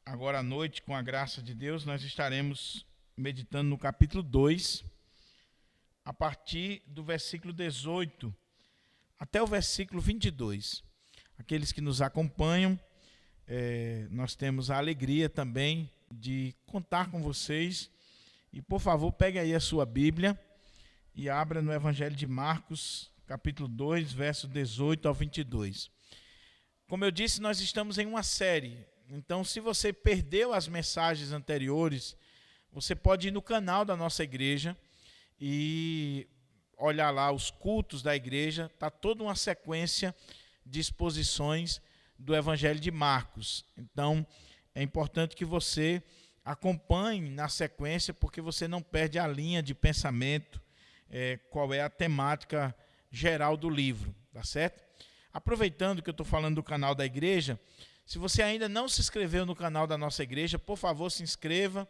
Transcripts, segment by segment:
agora à noite, com a graça de Deus, nós estaremos meditando no capítulo 2, a partir do versículo 18 até o versículo 22. Aqueles que nos acompanham, nós temos a alegria também de contar com vocês. E, por favor, pegue aí a sua Bíblia e abra no Evangelho de Marcos, capítulo 2, verso 18 ao 22. Como eu disse, nós estamos em uma série. Então, se você perdeu as mensagens anteriores, você pode ir no canal da nossa igreja e olhar lá os cultos da igreja. Está toda uma sequência de exposições do Evangelho de Marcos. Então, é importante que você acompanhe na sequência, porque você não perde a linha de pensamento, qual é a temática geral do livro, tá certo? Aproveitando que eu estou falando do canal da igreja, se você ainda não se inscreveu no canal da nossa igreja, por favor, se inscreva,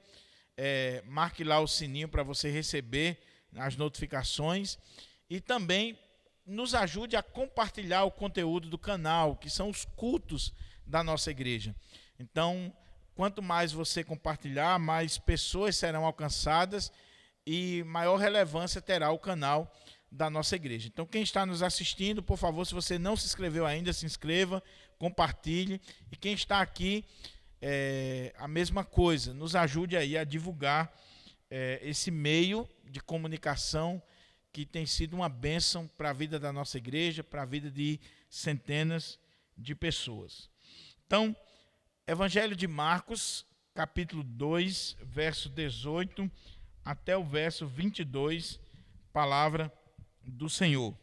marque lá o sininho para você receber as notificações e também nos ajude a compartilhar o conteúdo do canal, que são os cultos da nossa igreja. Então, quanto mais você compartilhar, mais pessoas serão alcançadas e maior relevância terá o canal da nossa igreja. Então, quem está nos assistindo, por favor, se você não se inscreveu ainda, se inscreva, compartilhe. E quem está aqui, a mesma coisa, nos ajude aí a divulgar esse meio de comunicação que tem sido uma bênção para a vida da nossa igreja, para a vida de centenas de pessoas. Então, Evangelho de Marcos, capítulo 2, verso 18 até o verso 22, palavra do Senhor.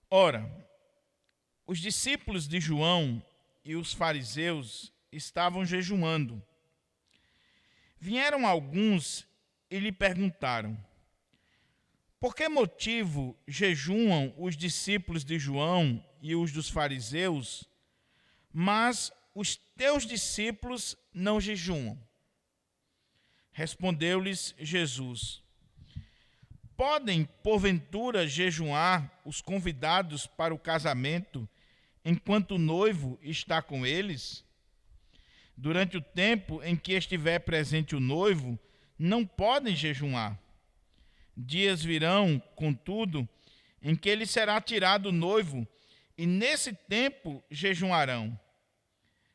Ora, os discípulos de João e os fariseus estavam jejuando. Vieram alguns e lhe perguntaram: por que motivo jejuam os discípulos de João e os dos fariseus, mas os teus discípulos não jejuam? Respondeu-lhes Jesus: podem, porventura, jejuar os convidados para o casamento, enquanto o noivo está com eles? Durante o tempo em que estiver presente o noivo, não podem jejuar. Dias virão, contudo, em que ele será tirado o noivo, e nesse tempo jejuarão.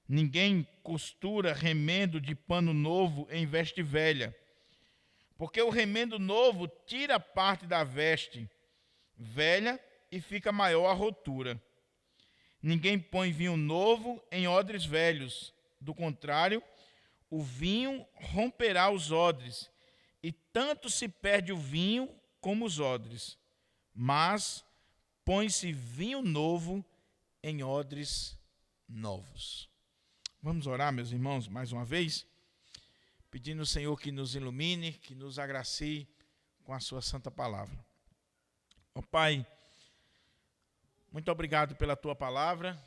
Ninguém costura remendo de pano novo em veste velha, porque o remendo novo tira parte da veste velha e fica maior a rotura. Ninguém põe vinho novo em odres velhos, do contrário, o vinho romperá os odres, e tanto se perde o vinho como os odres. Mas põe-se vinho novo em odres novos. Vamos orar, meus irmãos, mais uma vez, pedindo ao Senhor que nos ilumine, que nos agracie com a sua santa palavra. Ó Pai, muito obrigado pela tua palavra,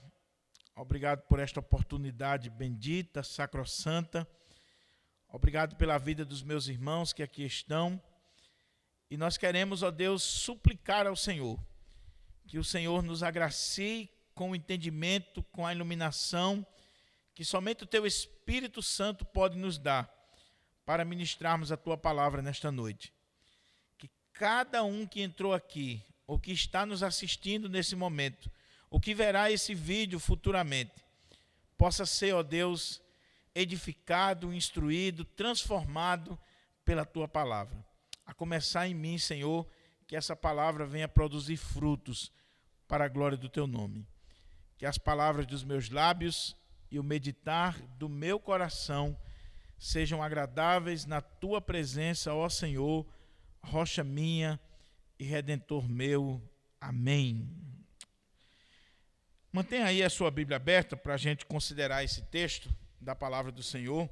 obrigado por esta oportunidade bendita, sacrossanta, obrigado pela vida dos meus irmãos que aqui estão, e nós queremos, ó Deus, suplicar ao Senhor, que o Senhor nos agracie com o entendimento, com a iluminação, que somente o Teu Espírito Santo pode nos dar, para ministrarmos a Tua palavra nesta noite. Que cada um que entrou aqui, ou que está nos assistindo nesse momento, ou que verá esse vídeo futuramente, possa ser, ó Deus, edificado, instruído, transformado pela Tua palavra. A começar em mim, Senhor, que essa palavra venha produzir frutos para a glória do Teu nome. Que as palavras dos meus lábios e o meditar do meu coração sejam agradáveis na Tua presença, ó Senhor, rocha minha e redentor meu. Amém. Mantenha aí a sua Bíblia aberta para a gente considerar esse texto da palavra do Senhor.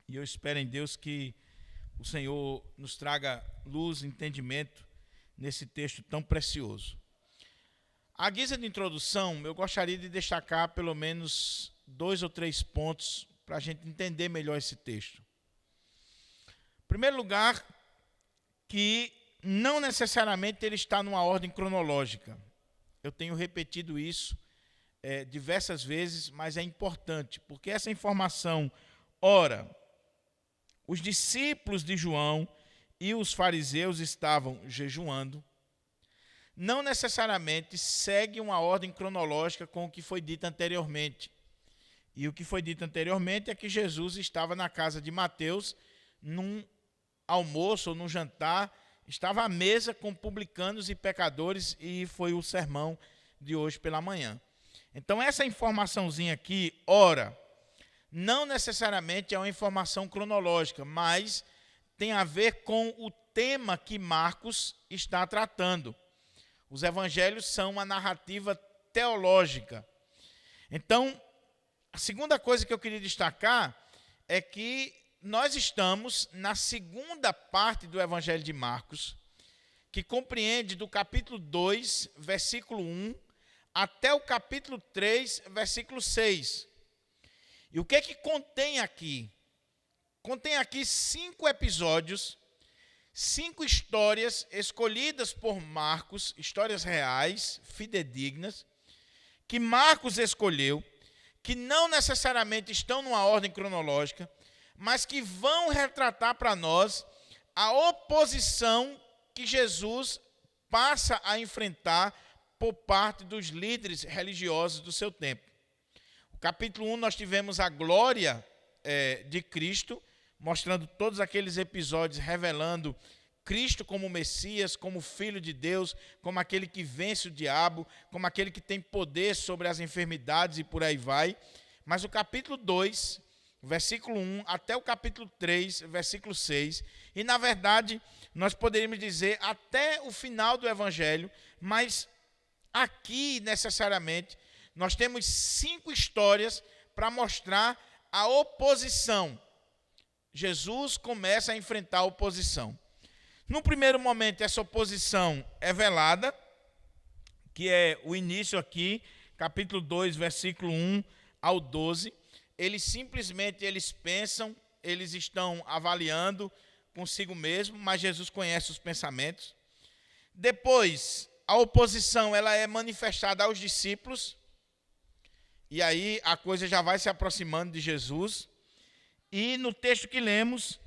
E eu espero em Deus que o Senhor nos traga luz e entendimento nesse texto tão precioso. À guisa de introdução, eu gostaria de destacar pelo menos 2 ou 3 pontos para a gente entender melhor esse texto. Em primeiro lugar, que não necessariamente ele está numa ordem cronológica. Eu tenho repetido isso diversas vezes, mas é importante, porque essa informação, ora, os discípulos de João e os fariseus estavam jejuando, não necessariamente segue uma ordem cronológica com o que foi dito anteriormente. E o que foi dito anteriormente é que Jesus estava na casa de Mateus, num almoço ou num jantar, estava à mesa com publicanos e pecadores, e foi o sermão de hoje pela manhã. Então, essa informaçãozinha aqui, ora, não necessariamente é uma informação cronológica, mas tem a ver com o tema que Marcos está tratando. Os evangelhos são uma narrativa teológica. Então, a segunda coisa que eu queria destacar é que nós estamos na segunda parte do evangelho de Marcos, que compreende do capítulo 2, versículo 1, até o capítulo 3, versículo 6. E o que é que contém aqui? Contém aqui 5 episódios, 5 histórias escolhidas por Marcos, histórias reais, fidedignas, que Marcos escolheu, que não necessariamente estão numa ordem cronológica, mas que vão retratar para nós a oposição que Jesus passa a enfrentar por parte dos líderes religiosos do seu tempo. No capítulo 1 nós tivemos a glória de Cristo, mostrando todos aqueles episódios revelando Cristo como Messias, como Filho de Deus, como aquele que vence o diabo, como aquele que tem poder sobre as enfermidades e por aí vai. Mas o capítulo 2, versículo 1, até o capítulo 3, versículo 6, e na verdade nós poderíamos dizer até o final do Evangelho, mas aqui necessariamente nós temos 5 histórias para mostrar a oposição. Jesus começa a enfrentar a oposição. No primeiro momento, essa oposição é velada, que é o início aqui, capítulo 2, versículo 1 ao 12. Eles pensam, eles estão avaliando consigo mesmo, mas Jesus conhece os pensamentos. Depois, a oposição ela é manifestada aos discípulos, e aí a coisa já vai se aproximando de Jesus. E no texto que lemos,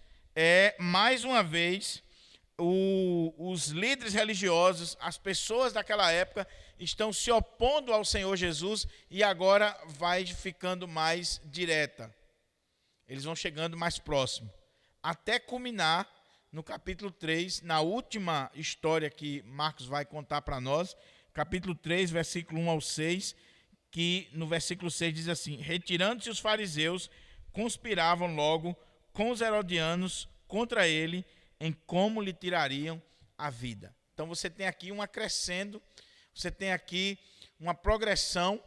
mais uma vez, os líderes religiosos, as pessoas daquela época, estão se opondo ao Senhor Jesus, e agora vai ficando mais direta. Eles vão chegando mais próximo, até culminar no capítulo 3, na última história que Marcos vai contar para nós, capítulo 3, versículo 1 ao 6, que no versículo 6 diz assim: retirando-se os fariseus, conspiravam logo com os herodianos contra ele, em como lhe tirariam a vida. Então você tem aqui um acrescendo, você tem aqui uma progressão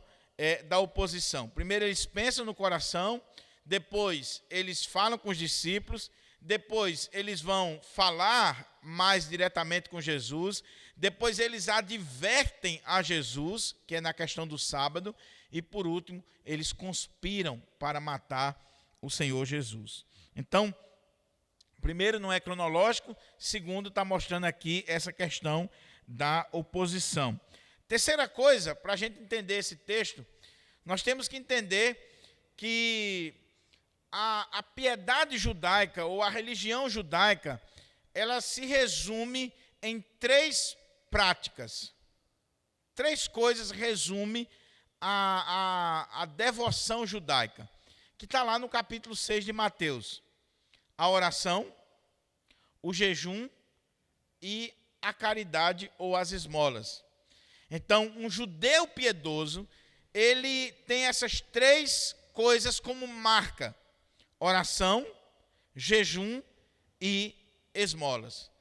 da oposição. Primeiro eles pensam no coração, depois eles falam com os discípulos, depois eles vão falar mais diretamente com Jesus, depois eles advertem a Jesus, que é na questão do sábado, e por último eles conspiram para matar o Senhor Jesus. Então, primeiro, não é cronológico. Segundo, está mostrando aqui essa questão da oposição. Terceira coisa, para a gente entender esse texto, nós temos que entender que a piedade judaica ou a religião judaica, ela se resume em 3 práticas. 3 coisas resume a devoção judaica, que está lá no capítulo 6 de Mateus. A oração, o jejum e a caridade ou as esmolas. Então, um judeu piedoso, ele tem essas 3 coisas como marca: oração, jejum e esmolas.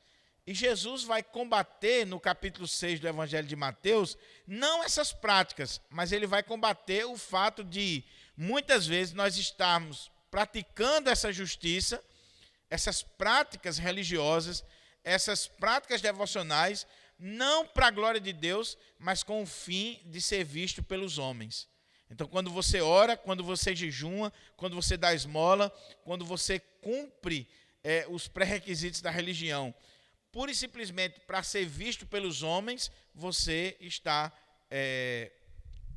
E Jesus vai combater no capítulo 6 do Evangelho de Mateus, não essas práticas, mas ele vai combater o fato de, muitas vezes, nós estarmos praticando essa justiça, essas práticas religiosas, essas práticas devocionais, não para a glória de Deus, mas com o fim de ser visto pelos homens. Então, quando você ora, quando você jejuma, quando você dá esmola, quando você cumpre os pré-requisitos da religião, pura e simplesmente para ser visto pelos homens, você está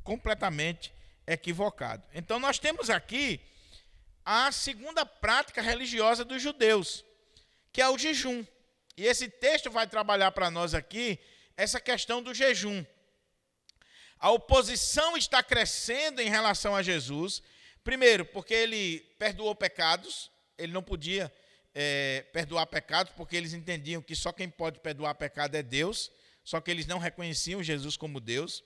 completamente equivocado. Então nós temos aqui a segunda prática religiosa dos judeus, que é o jejum. E esse texto vai trabalhar para nós aqui essa questão do jejum. A oposição está crescendo em relação a Jesus, primeiro, porque ele perdoou pecados, ele não podia perdoar pecados, porque eles entendiam que só quem pode perdoar pecado é Deus, só que eles não reconheciam Jesus como Deus.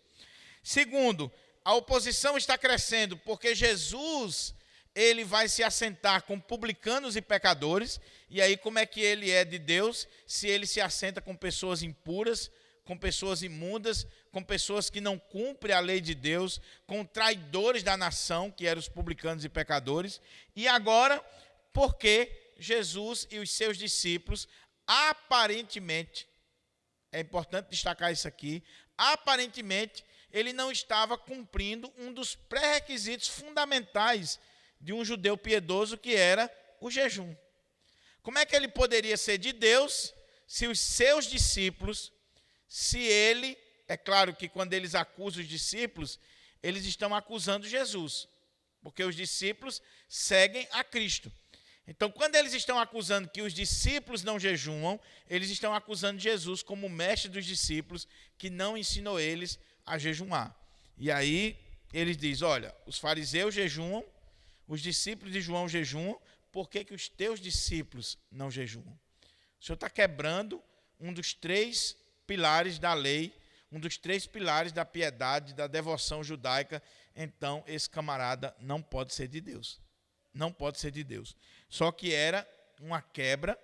Segundo, a oposição está crescendo porque Jesus, ele vai se assentar com publicanos e pecadores, e aí como é que ele é de Deus se ele se assenta com pessoas impuras, com pessoas imundas, com pessoas que não cumprem a lei de Deus, com traidores da nação, que eram os publicanos e pecadores. E agora, porque Jesus e os seus discípulos, aparentemente, é importante destacar isso aqui, aparentemente, ele não estava cumprindo um dos pré-requisitos fundamentais de um judeu piedoso, que era o jejum. Como é que ele poderia ser de Deus se os seus discípulos, se ele, é claro que quando eles acusam os discípulos, eles estão acusando Jesus, porque os discípulos seguem a Cristo. Então, quando eles estão acusando que os discípulos não jejuam, eles estão acusando Jesus como mestre dos discípulos, que não ensinou eles a jejuar. E aí, eles dizem, olha, os fariseus jejuam, os discípulos de João jejuam, por que os teus discípulos não jejuam? O Senhor está quebrando um dos 3 pilares da lei, um dos 3 pilares da piedade, da devoção judaica. Então, esse camarada não pode ser de Deus. Não pode ser de Deus. Só que era uma quebra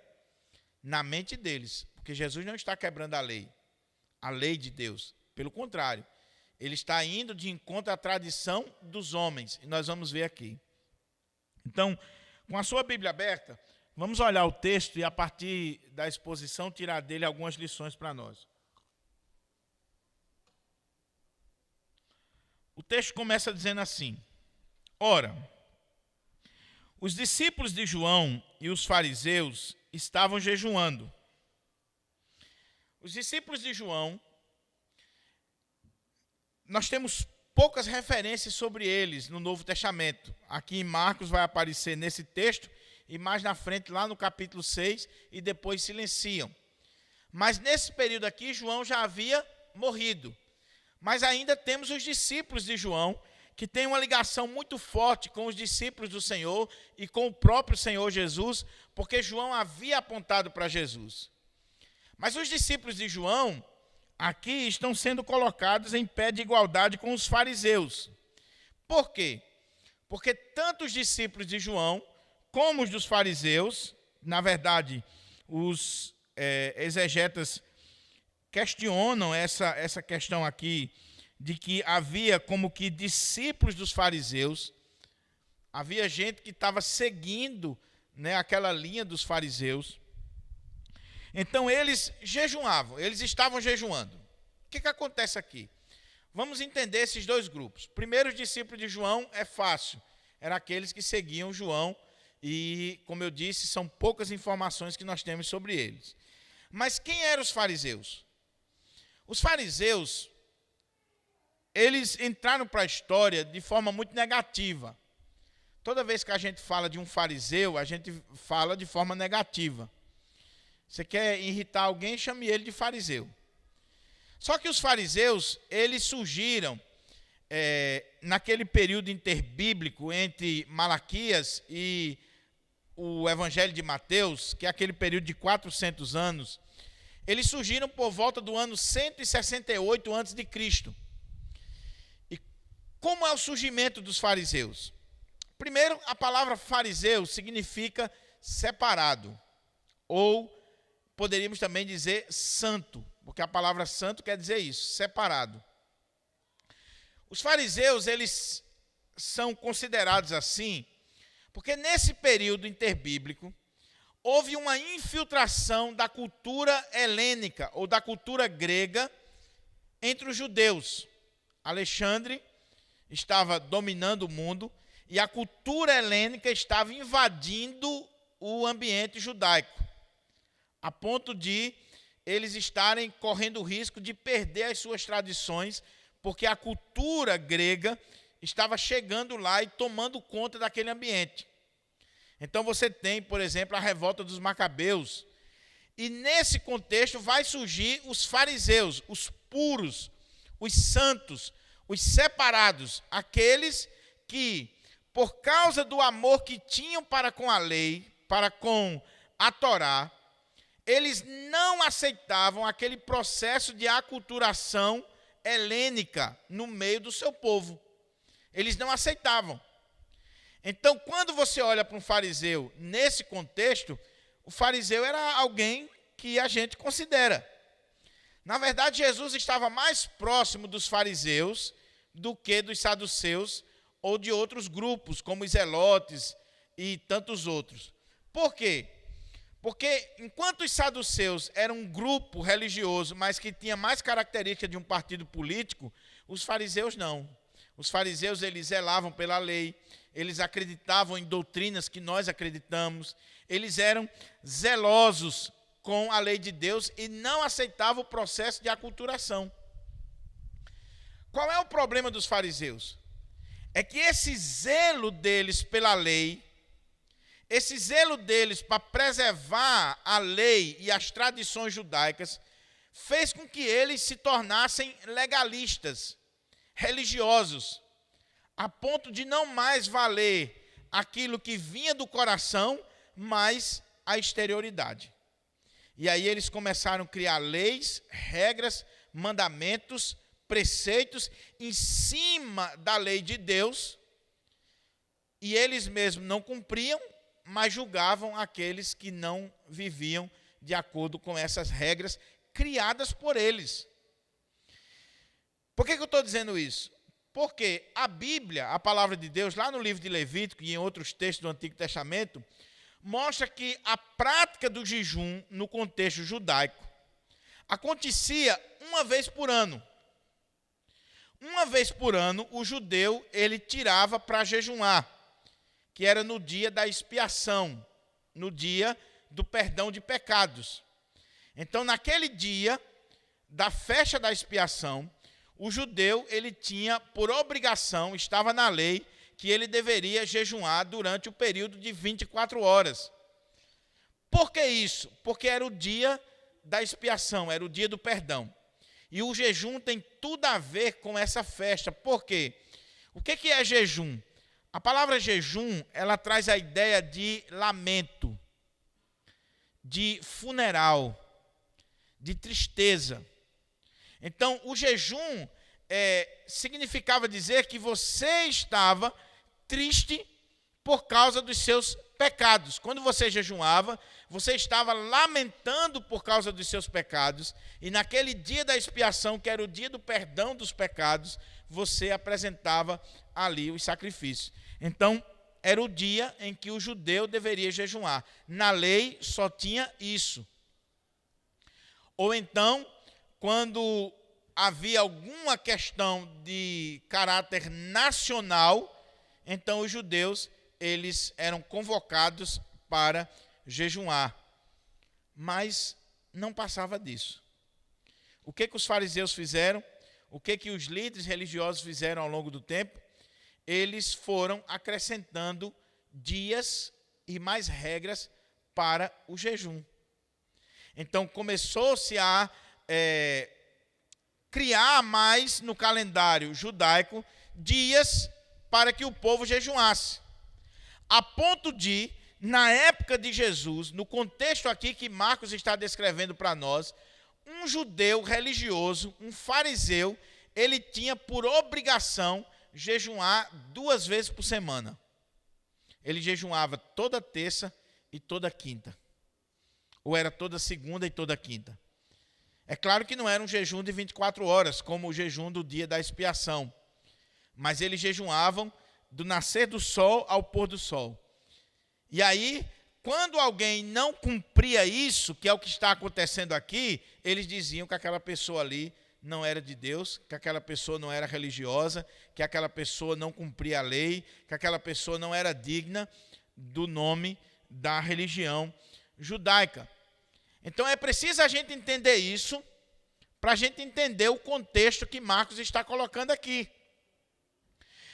na mente deles, porque Jesus não está quebrando a lei de Deus. Pelo contrário, ele está indo de encontro à tradição dos homens, e nós vamos ver aqui. Então, com a sua Bíblia aberta, vamos olhar o texto e, a partir da exposição, tirar dele algumas lições para nós. O texto começa dizendo assim: ora, os discípulos de João e os fariseus estavam jejuando. Os discípulos de João, nós temos poucas referências sobre eles no Novo Testamento. Aqui em Marcos vai aparecer nesse texto, e mais na frente, lá no capítulo 6, e depois silenciam. Mas nesse período aqui, João já havia morrido. Mas ainda temos os discípulos de João, que têm uma ligação muito forte com os discípulos do Senhor e com o próprio Senhor Jesus, porque João havia apontado para Jesus. Mas os discípulos de João, aqui, estão sendo colocados em pé de igualdade com os fariseus. Por quê? Porque tanto os discípulos de João, como os dos fariseus, na verdade, os exegetas questionam essa questão aqui, de que havia como que discípulos dos fariseus, havia gente que estava seguindo, né, aquela linha dos fariseus. Então eles jejuavam, eles estavam jejuando. O que acontece aqui? Vamos entender esses 2 grupos. Primeiro, os discípulos de João é fácil, eram aqueles que seguiam João, e, como eu disse, são poucas informações que nós temos sobre eles. Mas quem eram os fariseus? Os fariseus, eles entraram para a história de forma muito negativa. Toda vez que a gente fala de um fariseu, a gente fala de forma negativa. Você quer irritar alguém, chame ele de fariseu. Só que os fariseus, eles surgiram naquele período interbíblico entre Malaquias e o Evangelho de Mateus, que é aquele período de 400 anos. Eles surgiram por volta do ano 168 a.C. E como é o surgimento dos fariseus? Primeiro, a palavra fariseu significa separado, ou poderíamos também dizer santo, porque a palavra santo quer dizer isso, separado. Os fariseus, eles são considerados assim, porque nesse período interbíblico, houve uma infiltração da cultura helênica, ou da cultura grega, entre os judeus. Alexandre estava dominando o mundo, e a cultura helênica estava invadindo o ambiente judaico, a ponto de eles estarem correndo o risco de perder as suas tradições, porque a cultura grega estava chegando lá e tomando conta daquele ambiente. Então você tem, por exemplo, a revolta dos Macabeus. E nesse contexto vai surgir os fariseus, os puros, os santos, os separados, aqueles que, por causa do amor que tinham para com a lei, para com a Torá, eles não aceitavam aquele processo de aculturação helênica no meio do seu povo. Eles não aceitavam. Então, quando você olha para um fariseu nesse contexto, o fariseu era alguém que a gente considera. Na verdade, Jesus estava mais próximo dos fariseus do que dos saduceus ou de outros grupos, como os zelotes e tantos outros. Por quê? Porque enquanto os saduceus eram um grupo religioso, mas que tinha mais característica de um partido político, os fariseus não. Os fariseus, eles zelavam pela lei, eles acreditavam em doutrinas que nós acreditamos, eles eram zelosos com a lei de Deus e não aceitavam o processo de aculturação. Qual é o problema dos fariseus? É que esse zelo deles pela lei, esse zelo deles para preservar a lei e as tradições judaicas, fez com que eles se tornassem legalistas, religiosos, a ponto de não mais valer aquilo que vinha do coração, mas a exterioridade. E aí eles começaram a criar leis, regras, mandamentos, preceitos em cima da lei de Deus, e eles mesmos não cumpriam, mas julgavam aqueles que não viviam de acordo com essas regras criadas por eles. Por que eu estou dizendo isso? Porque a Bíblia, a palavra de Deus, lá no livro de Levítico e em outros textos do Antigo Testamento, mostra que a prática do jejum no contexto judaico acontecia uma vez por ano. Uma vez por ano, o judeu ele tirava para jejuar, que era no dia da expiação, no dia do perdão de pecados. Então, naquele dia da festa da expiação, o judeu ele tinha por obrigação, estava na lei, que ele deveria jejuar durante o período de 24 horas. Por que isso? Porque era o dia da expiação, era o dia do perdão. E o jejum tem tudo a ver com essa festa. Por quê? O que é jejum? A palavra jejum, ela traz a ideia de lamento, de funeral, de tristeza. Então, o jejum significava dizer que você estava triste por causa dos seus pecados. Quando você jejuava, você estava lamentando por causa dos seus pecados, e naquele dia da expiação, que era o dia do perdão dos pecados, você apresentava ali os sacrifícios. Então, era o dia em que o judeu deveria jejuar. Na lei só tinha isso. Ou então, quando havia alguma questão de caráter nacional, então os judeus eles eram convocados para jejuar. Mas não passava disso. O que os fariseus fizeram? O que os líderes religiosos fizeram ao longo do tempo? Eles foram acrescentando dias e mais regras para o jejum. Então começou-se a criar mais no calendário judaico dias para que o povo jejuasse. A ponto de, na época de Jesus, no contexto aqui que Marcos está descrevendo para nós, um judeu religioso, um fariseu, ele tinha por obrigação jejuar 2 vezes por semana. Ele jejuava toda terça e toda quinta. Ou era toda segunda e toda quinta. É claro que não era um jejum de 24 horas, como o jejum do dia da expiação. Mas eles jejuavam do nascer do sol ao pôr do sol. E aí, quando alguém não cumpria isso, que é o que está acontecendo aqui, eles diziam que aquela pessoa ali não era de Deus, que aquela pessoa não era religiosa, que aquela pessoa não cumpria a lei, que aquela pessoa não era digna do nome da religião judaica. Então é preciso a gente entender isso para a gente entender o contexto que Marcos está colocando aqui.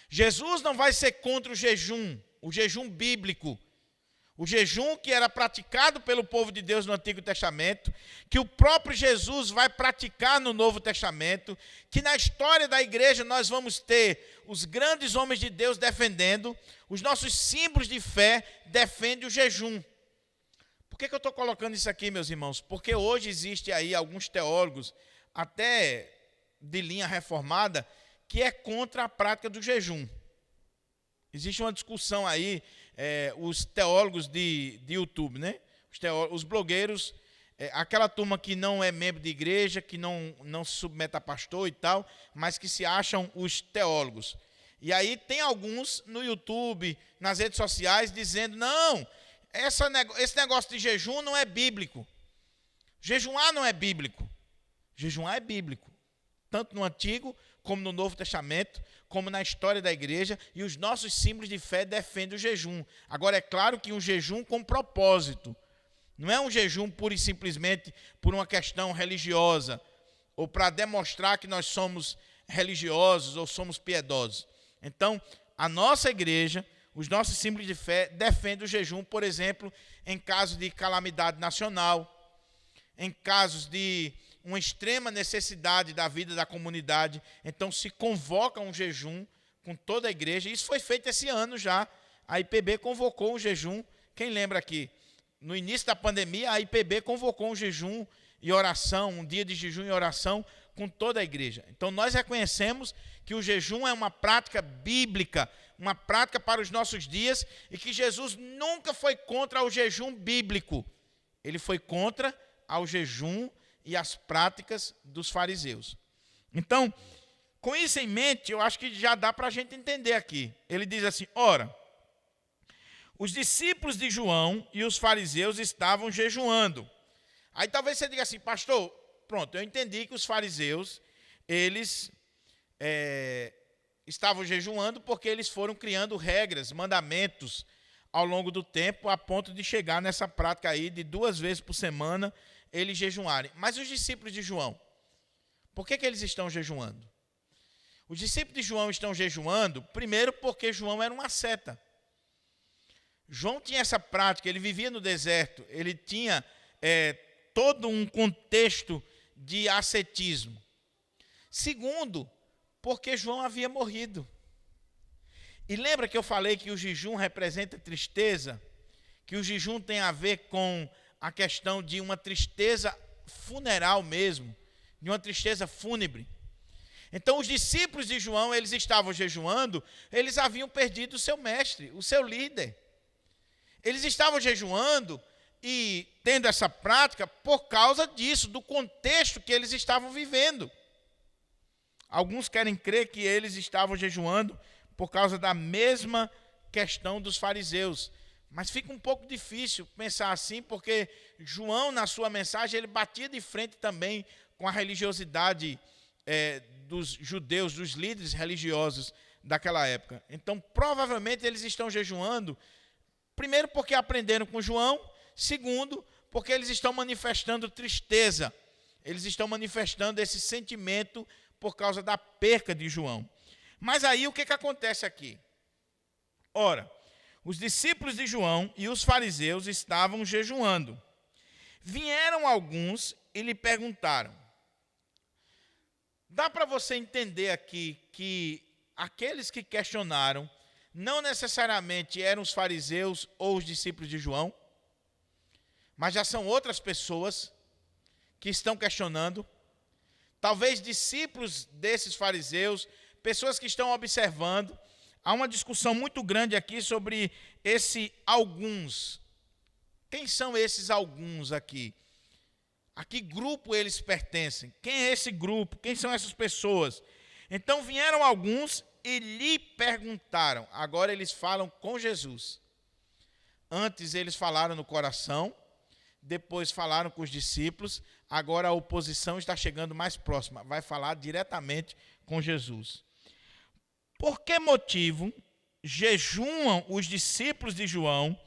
Jesus não vai ser contra o jejum bíblico, o jejum que era praticado pelo povo de Deus no Antigo Testamento, que o próprio Jesus vai praticar no Novo Testamento, que na história da igreja nós vamos ter os grandes homens de Deus defendendo, os nossos símbolos de fé defendem o jejum. Por que eu estou colocando isso aqui, meus irmãos? Porque hoje existe aí alguns teólogos, até de linha reformada, que é contra a prática do jejum. Existe uma discussão aí, os teólogos de YouTube, né? Os blogueiros, aquela turma que não é membro de igreja, que não se submete a pastor e tal, mas que se acham os teólogos. E aí tem alguns no YouTube, nas redes sociais, dizendo, não, esse negócio de jejum não é bíblico. Jejuar não é bíblico. Jejuar é bíblico, tanto no Antigo como no Novo Testamento, como na história da igreja, e os nossos símbolos de fé defendem o jejum. Agora, é claro que um jejum com propósito, não é um jejum pura e simplesmente por uma questão religiosa, ou para demonstrar que nós somos religiosos ou somos piedosos. Então, a nossa igreja, os nossos símbolos de fé defendem o jejum, por exemplo, em caso de calamidade nacional, em casos de uma extrema necessidade da vida da comunidade, então se convoca um jejum com toda a igreja. Isso foi feito esse ano já. A IPB convocou um jejum. Quem lembra aqui? No início da pandemia, a IPB convocou um jejum e oração, um dia de jejum e oração com toda a igreja. Então nós reconhecemos que o jejum é uma prática bíblica, uma prática para os nossos dias, e que Jesus nunca foi contra o jejum bíblico. Ele foi contra ao jejum e as práticas dos fariseus. Então, com isso em mente, eu acho que já dá para a gente entender aqui. Ele diz assim, ora, os discípulos de João e os fariseus estavam jejuando. Aí talvez você diga assim, pastor, pronto, eu entendi que os fariseus, eles estavam jejuando porque eles foram criando regras, mandamentos ao longo do tempo, a ponto de chegar nessa prática aí de 2 vezes por semana eles jejuarem. Mas os discípulos de João, por que eles estão jejuando? Os discípulos de João estão jejuando, primeiro porque João era um asceta. João tinha essa prática, ele vivia no deserto, ele tinha todo um contexto de ascetismo. Segundo, porque João havia morrido. E lembra que eu falei que o jejum representa tristeza? Que o jejum tem a ver com a questão de uma tristeza funeral mesmo, de uma tristeza fúnebre. Então os discípulos de João, eles estavam jejuando, eles haviam perdido o seu mestre, o seu líder. Eles estavam jejuando e tendo essa prática por causa disso, do contexto que eles estavam vivendo. Alguns querem crer que eles estavam jejuando por causa da mesma questão dos fariseus. Mas fica um pouco difícil pensar assim, porque João, na sua mensagem, ele batia de frente também com a religiosidade dos judeus, dos líderes religiosos daquela época. Então, provavelmente, eles estão jejuando, primeiro porque aprenderam com João, segundo, porque eles estão manifestando tristeza. Eles estão manifestando esse sentimento por causa da perca de João. Mas aí, o que acontece aqui? Ora, os discípulos de João e os fariseus estavam jejuando. Vieram alguns e lhe perguntaram. Dá para você entender aqui que aqueles que questionaram não necessariamente eram os fariseus ou os discípulos de João, mas já são outras pessoas que estão questionando. Talvez discípulos desses fariseus, pessoas que estão observando. Há uma discussão muito grande aqui sobre esse alguns. Quem são esses alguns aqui? A que grupo eles pertencem? Quem é esse grupo? Quem são essas pessoas? Então vieram alguns e lhe perguntaram. Agora eles falam com Jesus. Antes eles falaram no coração, depois falaram com os discípulos, agora a oposição está chegando mais próxima, vai falar diretamente com Jesus. Por que motivo jejuam os discípulos de João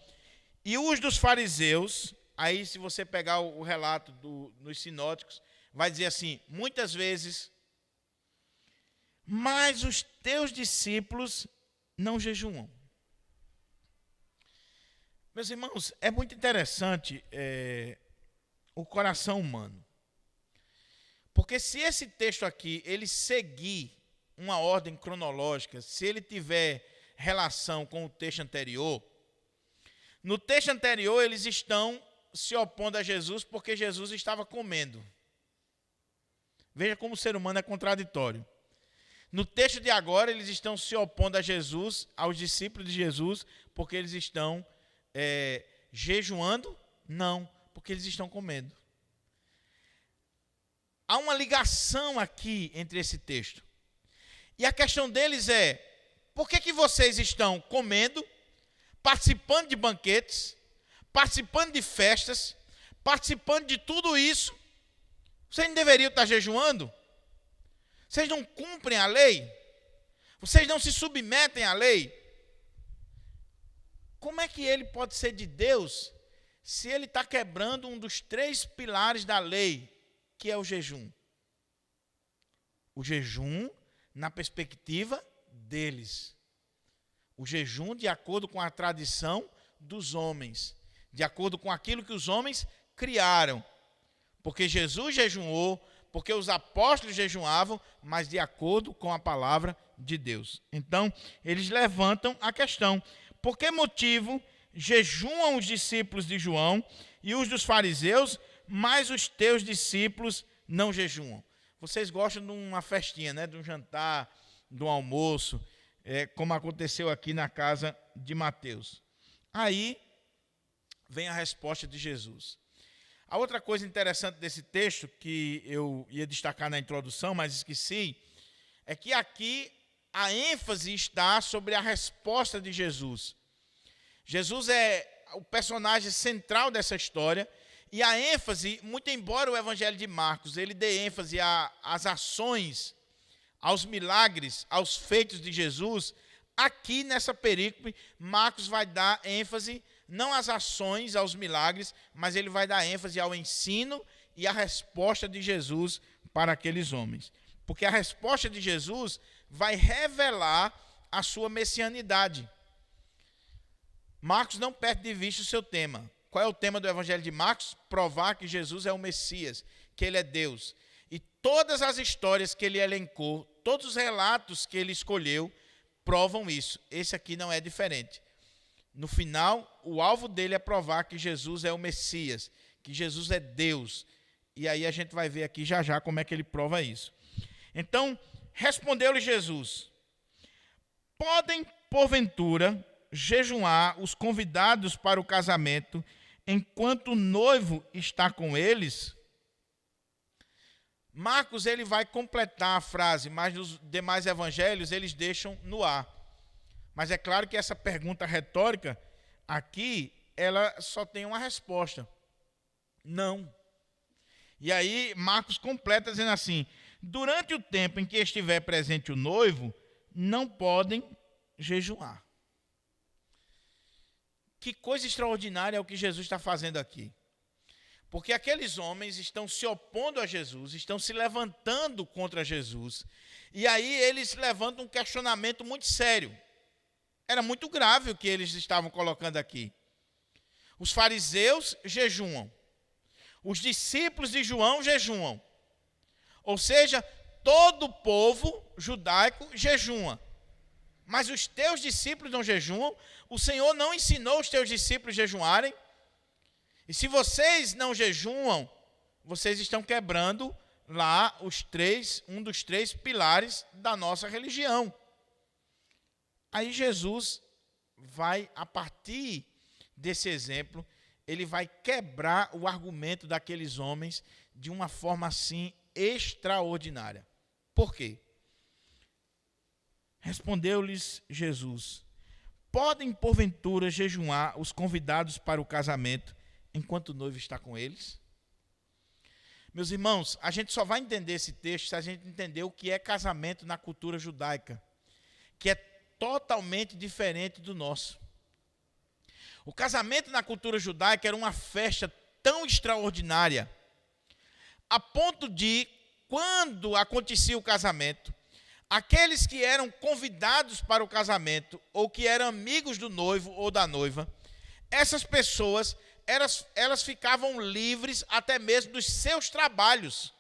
e os dos fariseus? Aí, se você pegar o relato nos sinóticos, vai dizer assim, muitas vezes, mas os teus discípulos não jejuam. Meus irmãos, é muito interessante o coração humano. Porque se esse texto aqui, ele seguir uma ordem cronológica, se ele tiver relação com o texto anterior, no texto anterior eles estão se opondo a Jesus porque Jesus estava comendo. Veja como o ser humano é contraditório. No texto de agora, eles estão se opondo a Jesus, aos discípulos de Jesus, porque eles estão jejuando? Não, porque eles estão comendo. Há uma ligação aqui entre esse texto. E a questão deles é, por que vocês estão comendo, participando de banquetes, participando de festas, participando de tudo isso? Vocês não deveriam estar jejuando? Vocês não cumprem a lei? Vocês não se submetem à lei? Como é que ele pode ser de Deus se ele está quebrando um dos 3 pilares da lei, que é o jejum? O jejum na perspectiva deles. O jejum de acordo com a tradição dos homens, de acordo com aquilo que os homens criaram. Porque Jesus jejuou, porque os apóstolos jejuavam, mas de acordo com a palavra de Deus. Então, eles levantam a questão: por que motivo jejuam os discípulos de João e os dos fariseus, mas os teus discípulos não jejuam? Vocês gostam de uma festinha, né? De um jantar, de um almoço, como aconteceu aqui na casa de Mateus. Aí vem a resposta de Jesus. A outra coisa interessante desse texto, que eu ia destacar na introdução, mas esqueci, é que aqui a ênfase está sobre a resposta de Jesus. Jesus é o personagem central dessa história, e a ênfase, muito embora o Evangelho de Marcos ele dê ênfase às ações, aos milagres, aos feitos de Jesus, aqui nessa perícope, Marcos vai dar ênfase não às ações, aos milagres, mas ele vai dar ênfase ao ensino e à resposta de Jesus para aqueles homens. Porque a resposta de Jesus vai revelar a sua messianidade. Marcos não perde de vista o seu tema. Qual é o tema do Evangelho de Marcos? Provar que Jesus é o Messias, que ele é Deus. E todas as histórias que ele elencou, todos os relatos que ele escolheu, provam isso. Esse aqui não é diferente. No final, o alvo dele é provar que Jesus é o Messias, que Jesus é Deus. E aí a gente vai ver aqui já já como é que ele prova isso. Então, respondeu-lhe Jesus: podem, porventura, jejuar os convidados para o casamento, enquanto o noivo está com eles? Marcos ele vai completar a frase, mas nos demais evangelhos eles deixam no ar. Mas é claro que essa pergunta retórica aqui, ela só tem uma resposta: não. E aí Marcos completa dizendo assim: durante o tempo em que estiver presente o noivo, não podem jejuar. Que coisa extraordinária é o que Jesus está fazendo aqui. Porque aqueles homens estão se opondo a Jesus, estão se levantando contra Jesus. E aí eles levantam um questionamento muito sério. Era muito grave o que eles estavam colocando aqui. Os fariseus jejuam. Os discípulos de João jejuam. Ou seja, todo o povo judaico jejua. Mas os teus discípulos não jejuam. O Senhor não ensinou os teus discípulos a jejuarem. E se vocês não jejuam, vocês estão quebrando lá um dos 3 pilares da nossa religião. Aí Jesus vai, a partir desse exemplo, ele vai quebrar o argumento daqueles homens de uma forma assim extraordinária. Por quê? Respondeu-lhes Jesus: podem porventura jejuar os convidados para o casamento enquanto o noivo está com eles? Meus irmãos, a gente só vai entender esse texto se a gente entender o que é casamento na cultura judaica, que é totalmente diferente do nosso. O casamento na cultura judaica era uma festa tão extraordinária, a ponto de, quando acontecia o casamento, aqueles que eram convidados para o casamento, ou que eram amigos do noivo ou da noiva, essas pessoas, elas ficavam livres até mesmo dos seus trabalhos.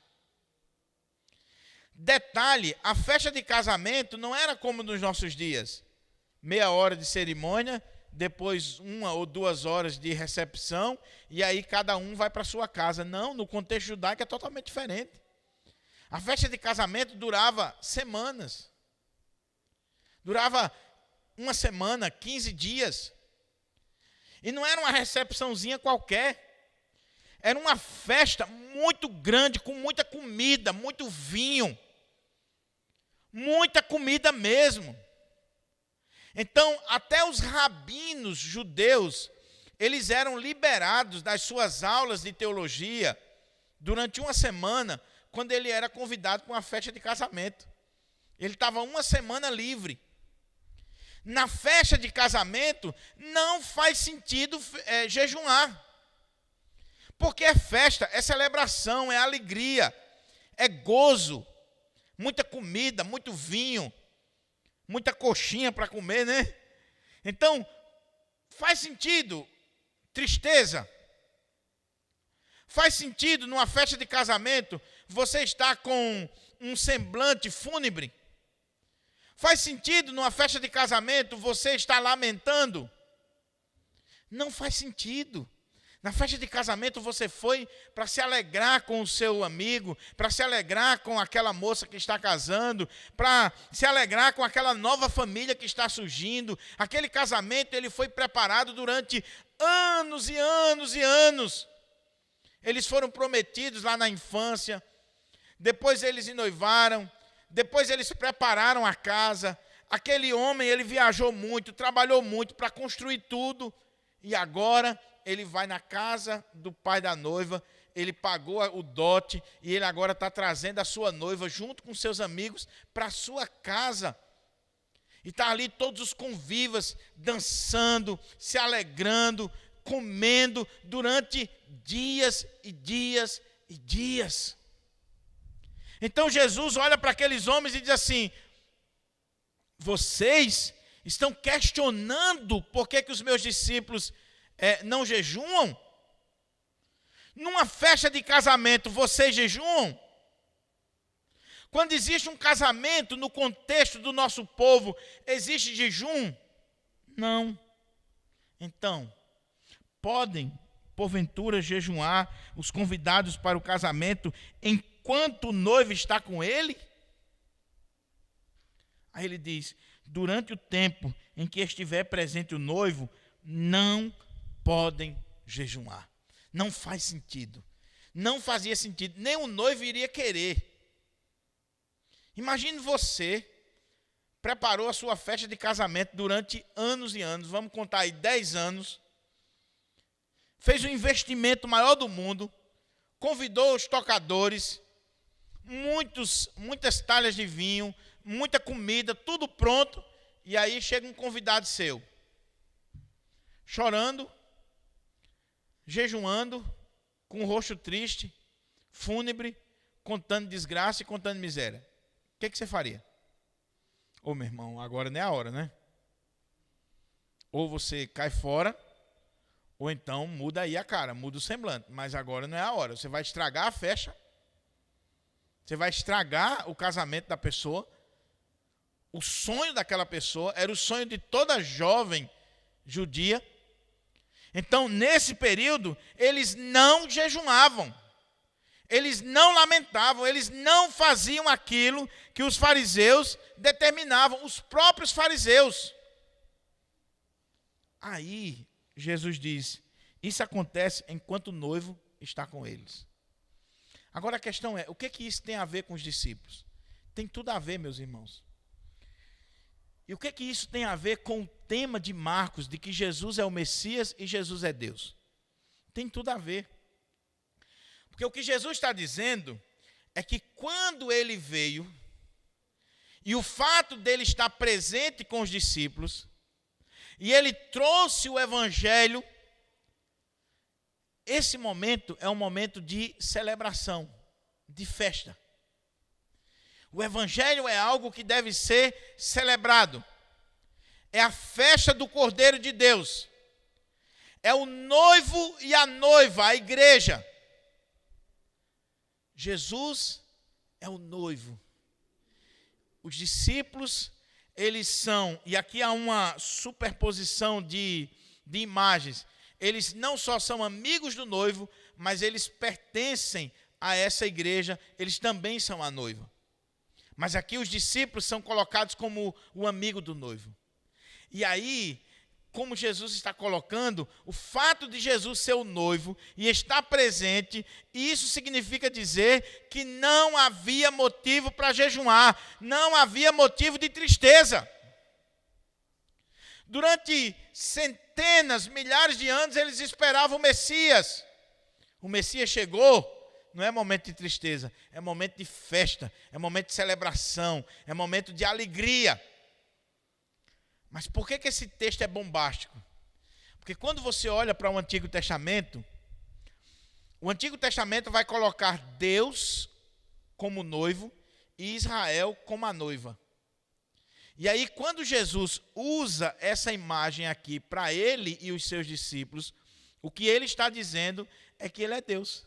Detalhe, a festa de casamento não era como nos nossos dias. Meia hora de cerimônia, depois 1 ou 2 horas de recepção, e aí cada um vai para sua casa. Não, no contexto judaico é totalmente diferente. A festa de casamento durava semanas. Durava 1 semana, 15 dias. E não era uma recepçãozinha qualquer. Era uma festa muito grande, com muita comida, muito vinho. Muita comida mesmo. Então, até os rabinos judeus, eles eram liberados das suas aulas de teologia durante 1 semana, quando ele era convidado para uma festa de casamento. Ele estava 1 semana livre. Na festa de casamento, não faz sentido jejuar. Porque é festa, é celebração, é alegria, é gozo. Muita comida, muito vinho, muita coxinha para comer, né? Então, faz sentido tristeza? Faz sentido numa festa de casamento você estar com um semblante fúnebre? Faz sentido numa festa de casamento você estar lamentando? Não faz sentido. Na festa de casamento você foi para se alegrar com o seu amigo, para se alegrar com aquela moça que está casando, para se alegrar com aquela nova família que está surgindo. Aquele casamento ele foi preparado durante anos e anos e anos. Eles foram prometidos lá na infância, depois eles ennoivaram, depois eles prepararam a casa. Aquele homem ele viajou muito, trabalhou muito para construir tudo, e agora ele vai na casa do pai da noiva, ele pagou o dote e ele agora está trazendo a sua noiva junto com seus amigos para a sua casa. E está ali todos os convivas dançando, se alegrando, comendo durante dias e dias e dias. Então Jesus olha para aqueles homens e diz assim: vocês estão questionando por que os meus discípulos não jejuam? Numa festa de casamento, vocês jejuam? Quando existe um casamento no contexto do nosso povo, existe jejum? Não. Então, podem, porventura, jejuar os convidados para o casamento enquanto o noivo está com ele? Aí ele diz: durante o tempo em que estiver presente o noivo, não podem jejuar. Não faz sentido. Não fazia sentido. Nem o noivo iria querer. Imagine você preparou a sua festa de casamento durante anos e anos. Vamos contar aí 10 anos. Fez o investimento maior do mundo. Convidou os tocadores. Muitas talhas de vinho. Muita comida. Tudo pronto. E aí chega um convidado seu. Chorando. Jejuando, com o rosto triste, fúnebre, contando desgraça e contando miséria. O que você faria? Ô, meu irmão, agora não é a hora, né? Ou você cai fora, ou então muda aí a cara, muda o semblante. Mas agora não é a hora. Você vai estragar a festa. Você vai estragar o casamento da pessoa. O sonho daquela pessoa era o sonho de toda jovem judia. Então, nesse período, eles não jejuavam, eles não lamentavam, eles não faziam aquilo que os fariseus determinavam, os próprios fariseus. Aí, Jesus diz, isso acontece enquanto o noivo está com eles. Agora a questão é, o que isso tem a ver com os discípulos? Tem tudo a ver, meus irmãos. E o que isso tem a ver com o tema de Marcos, de que Jesus é o Messias e Jesus é Deus? Tem tudo a ver. Porque o que Jesus está dizendo é que quando ele veio, e o fato dele estar presente com os discípulos, e ele trouxe o evangelho, esse momento é um momento de celebração. de festa. O evangelho é algo que deve ser celebrado. É a festa do Cordeiro de Deus. É o noivo e a noiva, a igreja. Jesus é o noivo. Os discípulos, eles são, e aqui há uma superposição de imagens. Eles não só são amigos do noivo, mas eles pertencem a essa igreja, eles também são a noiva. Mas aqui os discípulos são colocados como o amigo do noivo. E aí, como Jesus está colocando, o fato de Jesus ser o noivo e estar presente, isso significa dizer que não havia motivo para jejuar, não havia motivo de tristeza. Durante centenas, milhares de anos, eles esperavam o Messias. O Messias chegou. Não é momento de tristeza, é momento de festa, é momento de celebração, é momento de alegria. Mas por que esse texto é bombástico? Porque quando você olha para o Antigo Testamento vai colocar Deus como noivo e Israel como a noiva. E aí, quando Jesus usa essa imagem aqui para ele e os seus discípulos, o que ele está dizendo é que ele é Deus.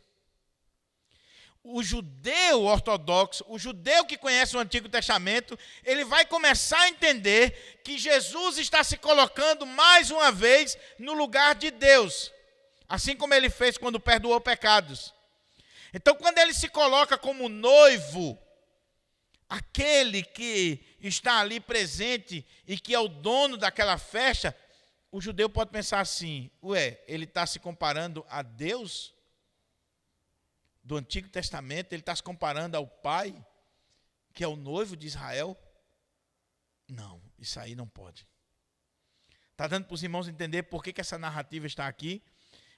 O judeu ortodoxo, o judeu que conhece o Antigo Testamento, ele vai começar a entender que Jesus está se colocando mais uma vez no lugar de Deus, assim como ele fez quando perdoou pecados. Então, quando ele se coloca como noivo, aquele que está ali presente e que é o dono daquela festa, o judeu pode pensar assim: ué, ele está se comparando a Deus? Do Antigo Testamento, ele está se comparando ao pai, que é o noivo de Israel? Não, isso aí não pode. Está dando para os irmãos entender por que essa narrativa está aqui?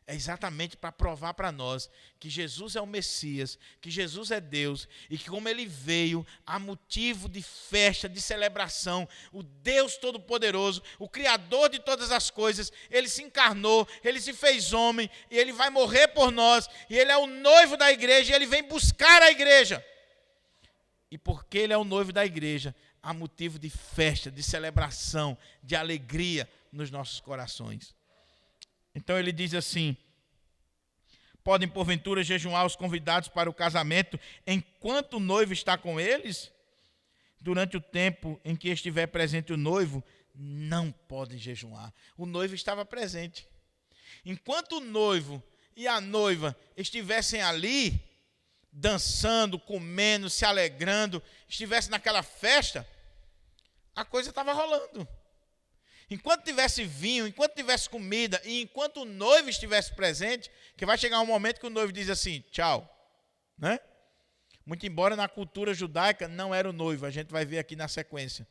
É exatamente para provar para nós que Jesus é o Messias, que Jesus é Deus, e que como ele veio a motivo de festa, de celebração, o Deus Todo-Poderoso, o Criador de todas as coisas, ele se encarnou, ele se fez homem, e ele vai morrer por nós, e ele é o noivo da igreja, e ele vem buscar a igreja. E porque ele é o noivo da igreja, há motivo de festa, de celebração, de alegria nos nossos corações. Então ele diz assim: podem porventura jejuar os convidados para o casamento enquanto o noivo está com eles? Durante o tempo em que estiver presente o noivo, não podem jejuar. O noivo estava presente. Enquanto o noivo e a noiva estivessem ali, dançando, comendo, se alegrando, estivessem naquela festa, a coisa estava rolando. Enquanto tivesse vinho, enquanto tivesse comida, e enquanto o noivo estivesse presente, que vai chegar um momento que o noivo diz assim, tchau, né? Muito embora na cultura judaica não era o noivo, a gente vai ver aqui na sequência.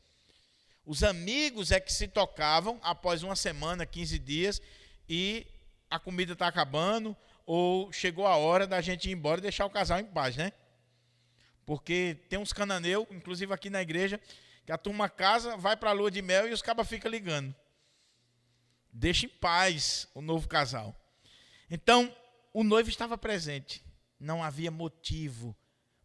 Os amigos é que se tocavam após uma semana, 15 dias, e a comida está acabando, ou chegou a hora da gente ir embora e deixar o casal em paz, né? Porque tem uns cananeus, inclusive aqui na igreja, que a turma casa, vai para a lua de mel e os cabas ficam ligando. Deixa em paz o novo casal. Então, o noivo estava presente. Não havia motivo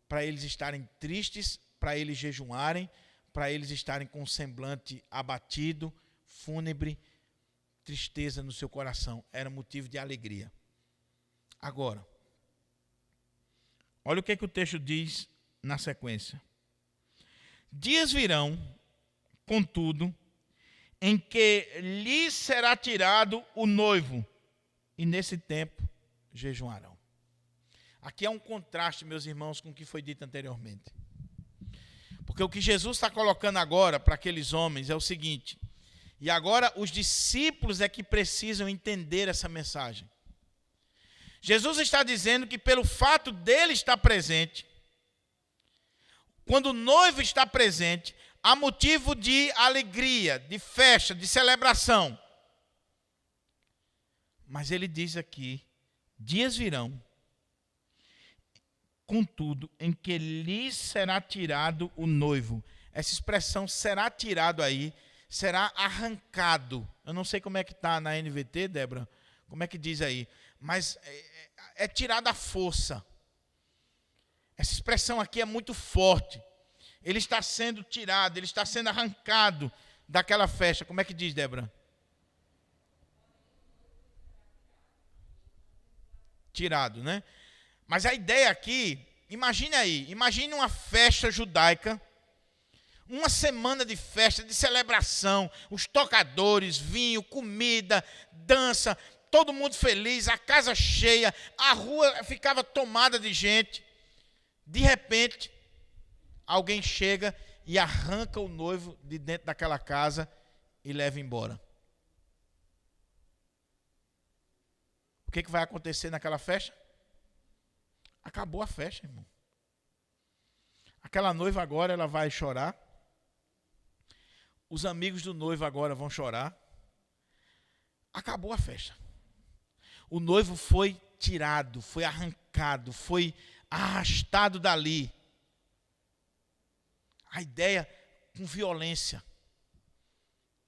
para eles estarem tristes, para eles jejuarem, para eles estarem com um semblante abatido, fúnebre, tristeza no seu coração. Era motivo de alegria. Agora, olha o que o texto diz na sequência. Dias virão, contudo, em que lhes será tirado o noivo, e nesse tempo jejuarão. Aqui é um contraste, meus irmãos, com o que foi dito anteriormente. Porque o que Jesus está colocando agora para aqueles homens é o seguinte, e agora os discípulos é que precisam entender essa mensagem. Jesus está dizendo que pelo fato dele estar presente, quando o noivo está presente, há motivo de alegria, de festa, de celebração. Mas ele diz aqui, dias virão, contudo, em que lhes será tirado o noivo. Essa expressão será tirado aí, será arrancado. Eu não sei como é que está na NVT, Débora, como é que diz aí, mas é tirada a força. Essa expressão aqui é muito forte. Ele está sendo tirado, ele está sendo arrancado daquela festa. Como é que diz, Débora? Tirado, né? Mas a ideia aqui, imagine uma festa judaica, uma semana de festa, de celebração, os tocadores, vinho, comida, dança, todo mundo feliz, a casa cheia, a rua ficava tomada de gente. De repente, alguém chega e arranca o noivo de dentro daquela casa e leva embora. O que vai acontecer naquela festa? Acabou a festa, irmão. Aquela noiva agora ela vai chorar. Os amigos do noivo agora vão chorar. Acabou a festa. O noivo foi tirado, foi arrancado, foi arrastado dali. A ideia com violência.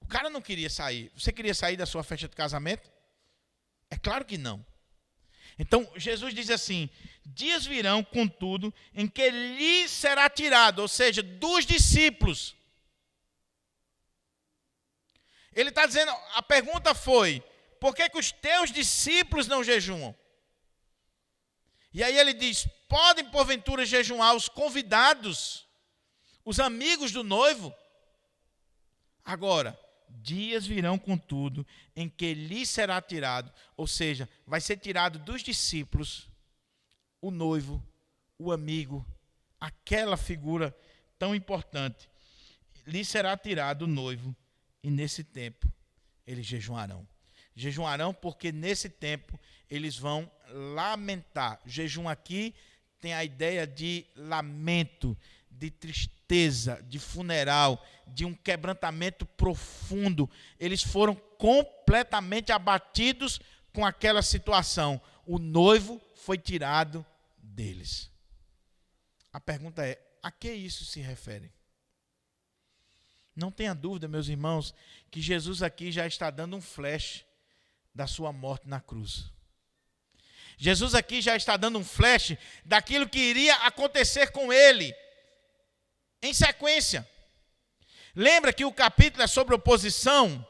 O cara não queria sair. Você queria sair da sua festa de casamento? É claro que não. Então, Jesus diz assim: dias virão, contudo, em que lhe será tirado, ou seja, dos discípulos. Ele está dizendo, a pergunta foi, por que os teus discípulos não jejuam? E aí ele diz, podem porventura jejuar os convidados, os amigos do noivo? Agora, dias virão, contudo, em que lhe será tirado, ou seja, vai ser tirado dos discípulos, o noivo, o amigo, aquela figura tão importante. Lhe será tirado o noivo, e nesse tempo eles jejuarão. Jejuarão porque nesse tempo eles vão lamentar. Jejum aqui tem a ideia de lamento, de tristeza, de funeral, de um quebrantamento profundo. Eles foram completamente abatidos com aquela situação. O noivo foi tirado deles. A pergunta é, a que isso se refere? Não tenha dúvida, meus irmãos, que Jesus aqui já está dando um flash da sua morte na cruz. Jesus aqui já está dando um flash daquilo que iria acontecer com ele em sequência. Lembra que o capítulo é sobre oposição?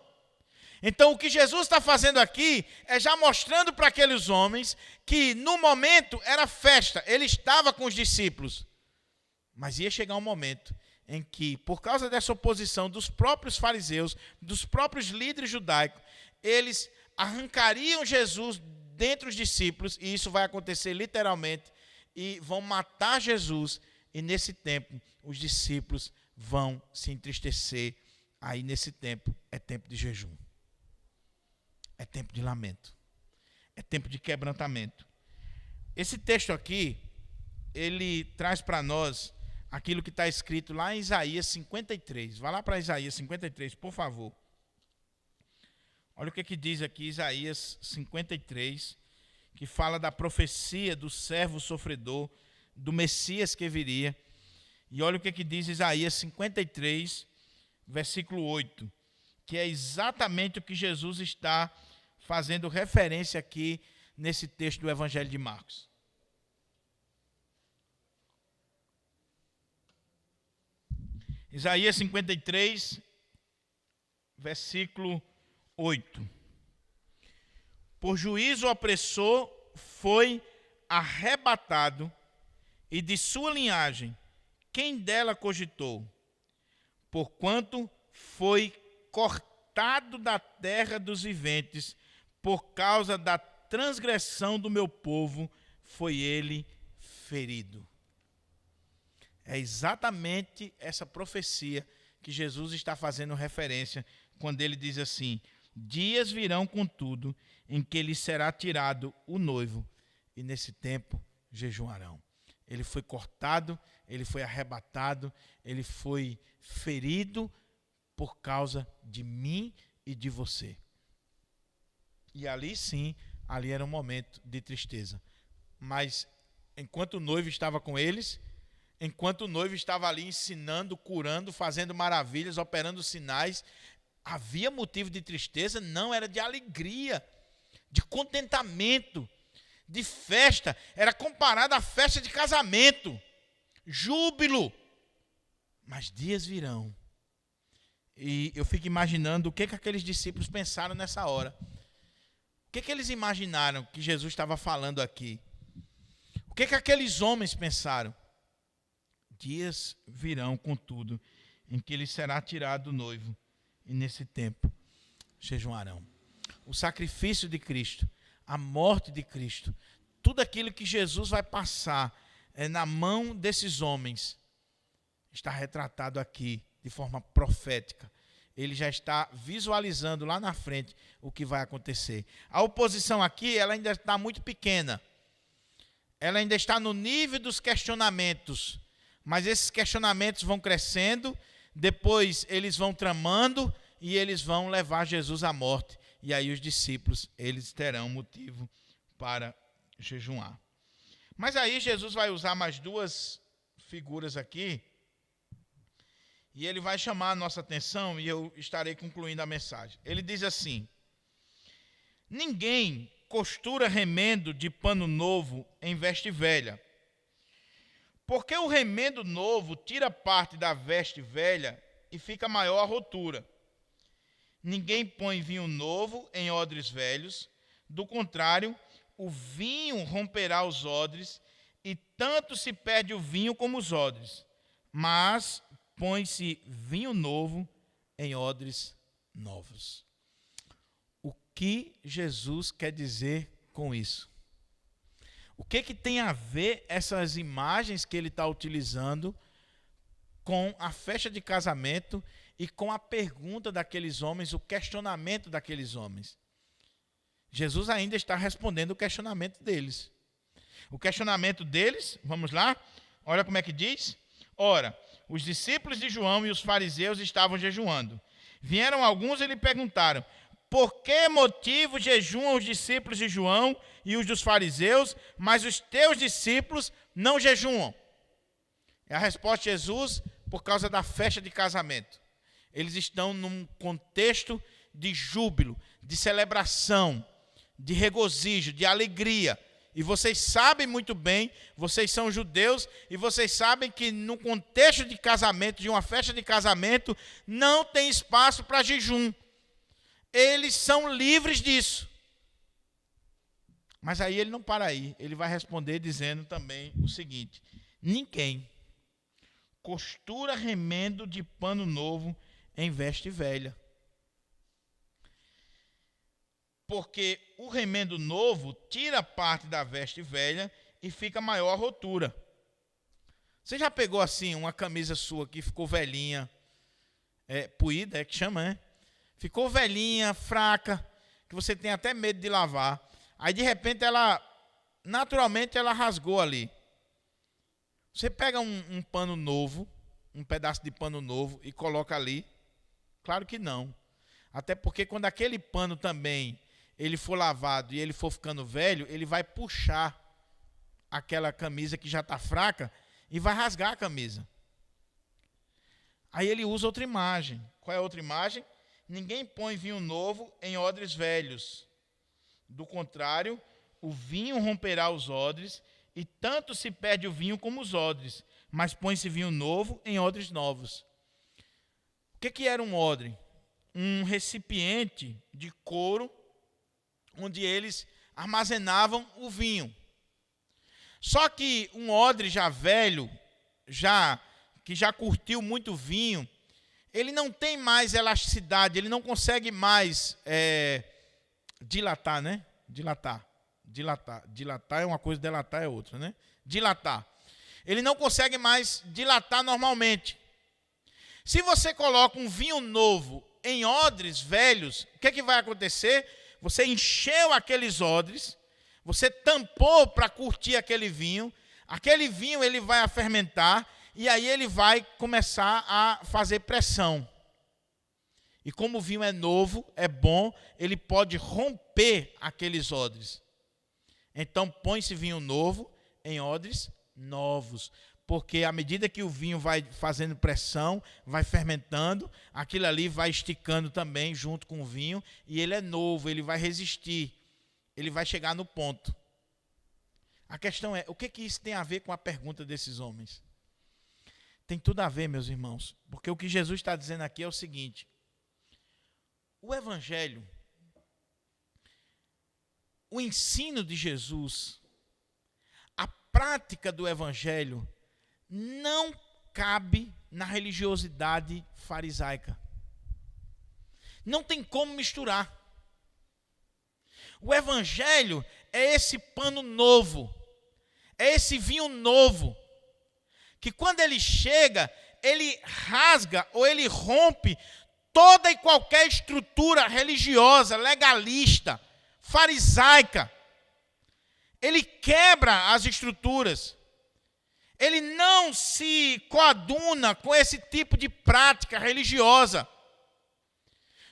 Então, o que Jesus está fazendo aqui é já mostrando para aqueles homens que no momento era festa, ele estava com os discípulos. Mas ia chegar um momento em que, por causa dessa oposição dos próprios fariseus, dos próprios líderes judaicos, eles arrancariam Jesus dentre os discípulos, e isso vai acontecer literalmente, e vão matar Jesus, e nesse tempo os discípulos vão se entristecer. Aí nesse tempo é tempo de jejum, é tempo de lamento, é tempo de quebrantamento. Esse texto aqui, ele traz para nós aquilo que está escrito lá em Isaías 53. Vá lá para Isaías 53, por favor. Olha o que diz aqui Isaías 53, que fala da profecia do servo sofredor, do Messias que viria. E olha o que diz Isaías 53, versículo 8, que é exatamente o que Jesus está fazendo referência aqui nesse texto do Evangelho de Marcos. Isaías 53, versículo 8. Por juízo opressor foi arrebatado, e de sua linhagem, quem dela cogitou? Porquanto foi cortado da terra dos viventes, por causa da transgressão do meu povo, foi ele ferido. É exatamente essa profecia que Jesus está fazendo referência quando ele diz assim: dias virão, contudo, em que lhe será tirado o noivo, e nesse tempo jejuarão. Ele foi cortado, ele foi arrebatado, ele foi ferido por causa de mim e de você. E ali sim, ali era um momento de tristeza. Mas enquanto o noivo estava com eles, enquanto o noivo estava ali ensinando, curando, fazendo maravilhas, operando sinais, havia motivo de tristeza? Não, era de alegria, de contentamento, de festa. Era comparado à festa de casamento. júbilo. Mas dias virão. E eu fico imaginando o que aqueles discípulos pensaram nessa hora. O que eles imaginaram que Jesus estava falando aqui? O que aqueles homens pensaram? Dias virão, contudo, em que ele será tirado do noivo, e nesse tempo jejuarão. O sacrifício de Cristo, a morte de Cristo, tudo aquilo que Jesus vai passar na mão desses homens, está retratado aqui de forma profética. Ele já está visualizando lá na frente o que vai acontecer. A oposição aqui, ela ainda está muito pequena. Ela ainda está no nível dos questionamentos. Mas esses questionamentos vão crescendo, depois eles vão tramando e eles vão levar Jesus à morte. E aí os discípulos, eles terão motivo para jejuar. Mas aí Jesus vai usar mais duas figuras aqui, e ele vai chamar a nossa atenção, e eu estarei concluindo a mensagem. Ele diz assim: ninguém costura remendo de pano novo em veste velha, porque o remendo novo tira parte da veste velha e fica maior a rotura. Ninguém põe vinho novo em odres velhos, do contrário, o vinho romperá os odres, e tanto se perde o vinho como os odres. Mas põe-se vinho novo em odres novos. O que Jesus quer dizer com isso? O que tem a ver essas imagens que ele está utilizando com a festa de casamento e com a pergunta daqueles homens, o questionamento daqueles homens? Jesus ainda está respondendo o questionamento deles. O questionamento deles, vamos lá, olha como é que diz. Ora, os discípulos de João e os fariseus estavam jejuando. Vieram alguns e lhe perguntaram: por que motivo jejuam os discípulos de João e os dos fariseus, mas os teus discípulos não jejuam? É a resposta de Jesus por causa da festa de casamento. Eles estão num contexto de júbilo, de celebração, de regozijo, de alegria. E vocês sabem muito bem, vocês são judeus, e vocês sabem que no contexto de casamento, de uma festa de casamento, não tem espaço para jejum. Eles são livres disso. Mas aí ele não para aí, ele vai responder dizendo também o seguinte: ninguém costura remendo de pano novo em veste velha. Porque o remendo novo tira parte da veste velha e fica maior a rotura. Você já pegou assim uma camisa sua que ficou velhinha, puída, é que chama, né? Ficou velhinha, fraca, que você tem até medo de lavar. Aí de repente naturalmente ela rasgou ali. Você pega um pano novo, um pedaço de pano novo e coloca ali? Claro que não. Até porque quando aquele pano também ele for lavado e ele for ficando velho, ele vai puxar aquela camisa que já está fraca e vai rasgar a camisa. Aí ele usa outra imagem. Qual é a outra imagem? Ninguém põe vinho novo em odres velhos. Do contrário, o vinho romperá os odres, e tanto se perde o vinho como os odres, mas põe-se vinho novo em odres novos. O que era um odre? Um recipiente de couro onde eles armazenavam o vinho. Só que um odre já velho, que já curtiu muito vinho, ele não tem mais elasticidade, ele não consegue mais dilatar, né? Dilatar é uma coisa, delatar é outra, né? Dilatar. Ele não consegue mais dilatar normalmente. Se você coloca um vinho novo em odres velhos, o que vai acontecer? Você encheu aqueles odres, você tampou para curtir aquele vinho ele vai fermentar, e aí ele vai começar a fazer pressão. E como o vinho é novo, é bom, ele pode romper aqueles odres. Então põe-se vinho novo em odres novos, porque à medida que o vinho vai fazendo pressão, vai fermentando, aquilo ali vai esticando também junto com o vinho, e ele é novo, ele vai resistir, ele vai chegar no ponto. A questão é, o que isso tem a ver com a pergunta desses homens? Tem tudo a ver, meus irmãos, porque o que Jesus está dizendo aqui é o seguinte: o Evangelho, o ensino de Jesus, a prática do Evangelho não cabe na religiosidade farisaica. Não tem como misturar. O Evangelho é esse pano novo, é esse vinho novo, que quando ele chega, ele rasga ou ele rompe toda e qualquer estrutura religiosa, legalista, farisaica. Ele quebra as estruturas. Ele não se coaduna com esse tipo de prática religiosa.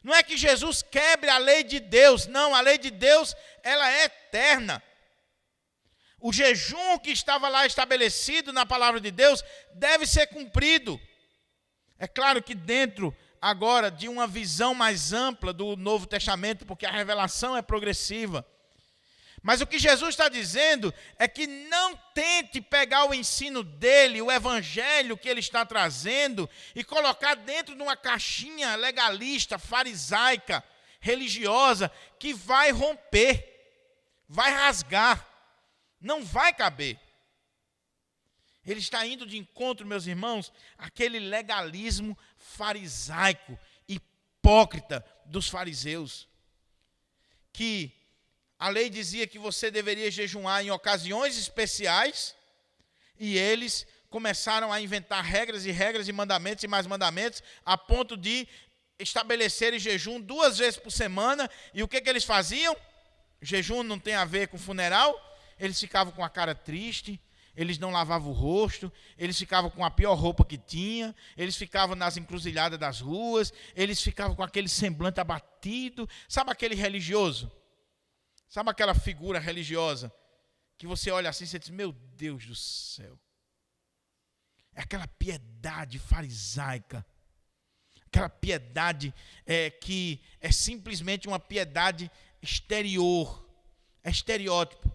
Não é que Jesus quebre a lei de Deus, não, a lei de Deus, ela é eterna. O jejum que estava lá estabelecido na palavra de Deus deve ser cumprido. É claro que dentro agora de uma visão mais ampla do Novo Testamento, porque a revelação é progressiva. Mas o que Jesus está dizendo é que não tente pegar o ensino dele, o evangelho que ele está trazendo, e colocar dentro de uma caixinha legalista, farisaica, religiosa, que vai romper, vai rasgar, não vai caber. Ele está indo de encontro, meus irmãos, àquele legalismo farisaico, hipócrita dos fariseus, que a lei dizia que você deveria jejuar em ocasiões especiais, e eles começaram a inventar regras e mandamentos e mais mandamentos, a ponto de estabelecerem jejum 2 vezes por semana. E o que eles faziam? Jejum não tem a ver com funeral. Eles ficavam com a cara triste, eles não lavavam o rosto, eles ficavam com a pior roupa que tinha, eles ficavam nas encruzilhadas das ruas, eles ficavam com aquele semblante abatido. Sabe aquele religioso? Sabe aquela figura religiosa que você olha assim e você diz: meu Deus do céu. É aquela piedade farisaica, aquela piedade que é simplesmente uma piedade exterior, é estereótipo.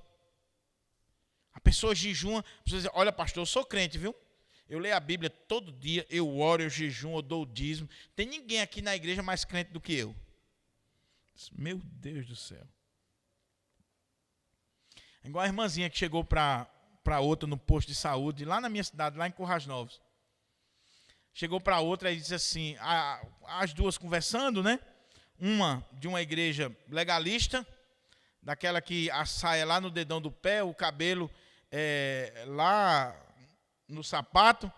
A pessoa jejuma, a pessoa diz: olha, pastor, eu sou crente, viu? Eu leio a Bíblia todo dia, eu oro, eu jejuo, eu dou o dízimo. Tem ninguém aqui na igreja mais crente do que eu. Meu Deus do céu. É igual a irmãzinha que chegou para outra no posto de saúde, lá na minha cidade, lá em Currais Novos. Chegou para outra e disse assim, as duas conversando, né? Uma de uma igreja legalista, daquela que a saia lá no dedão do pé, o cabelo lá no sapato,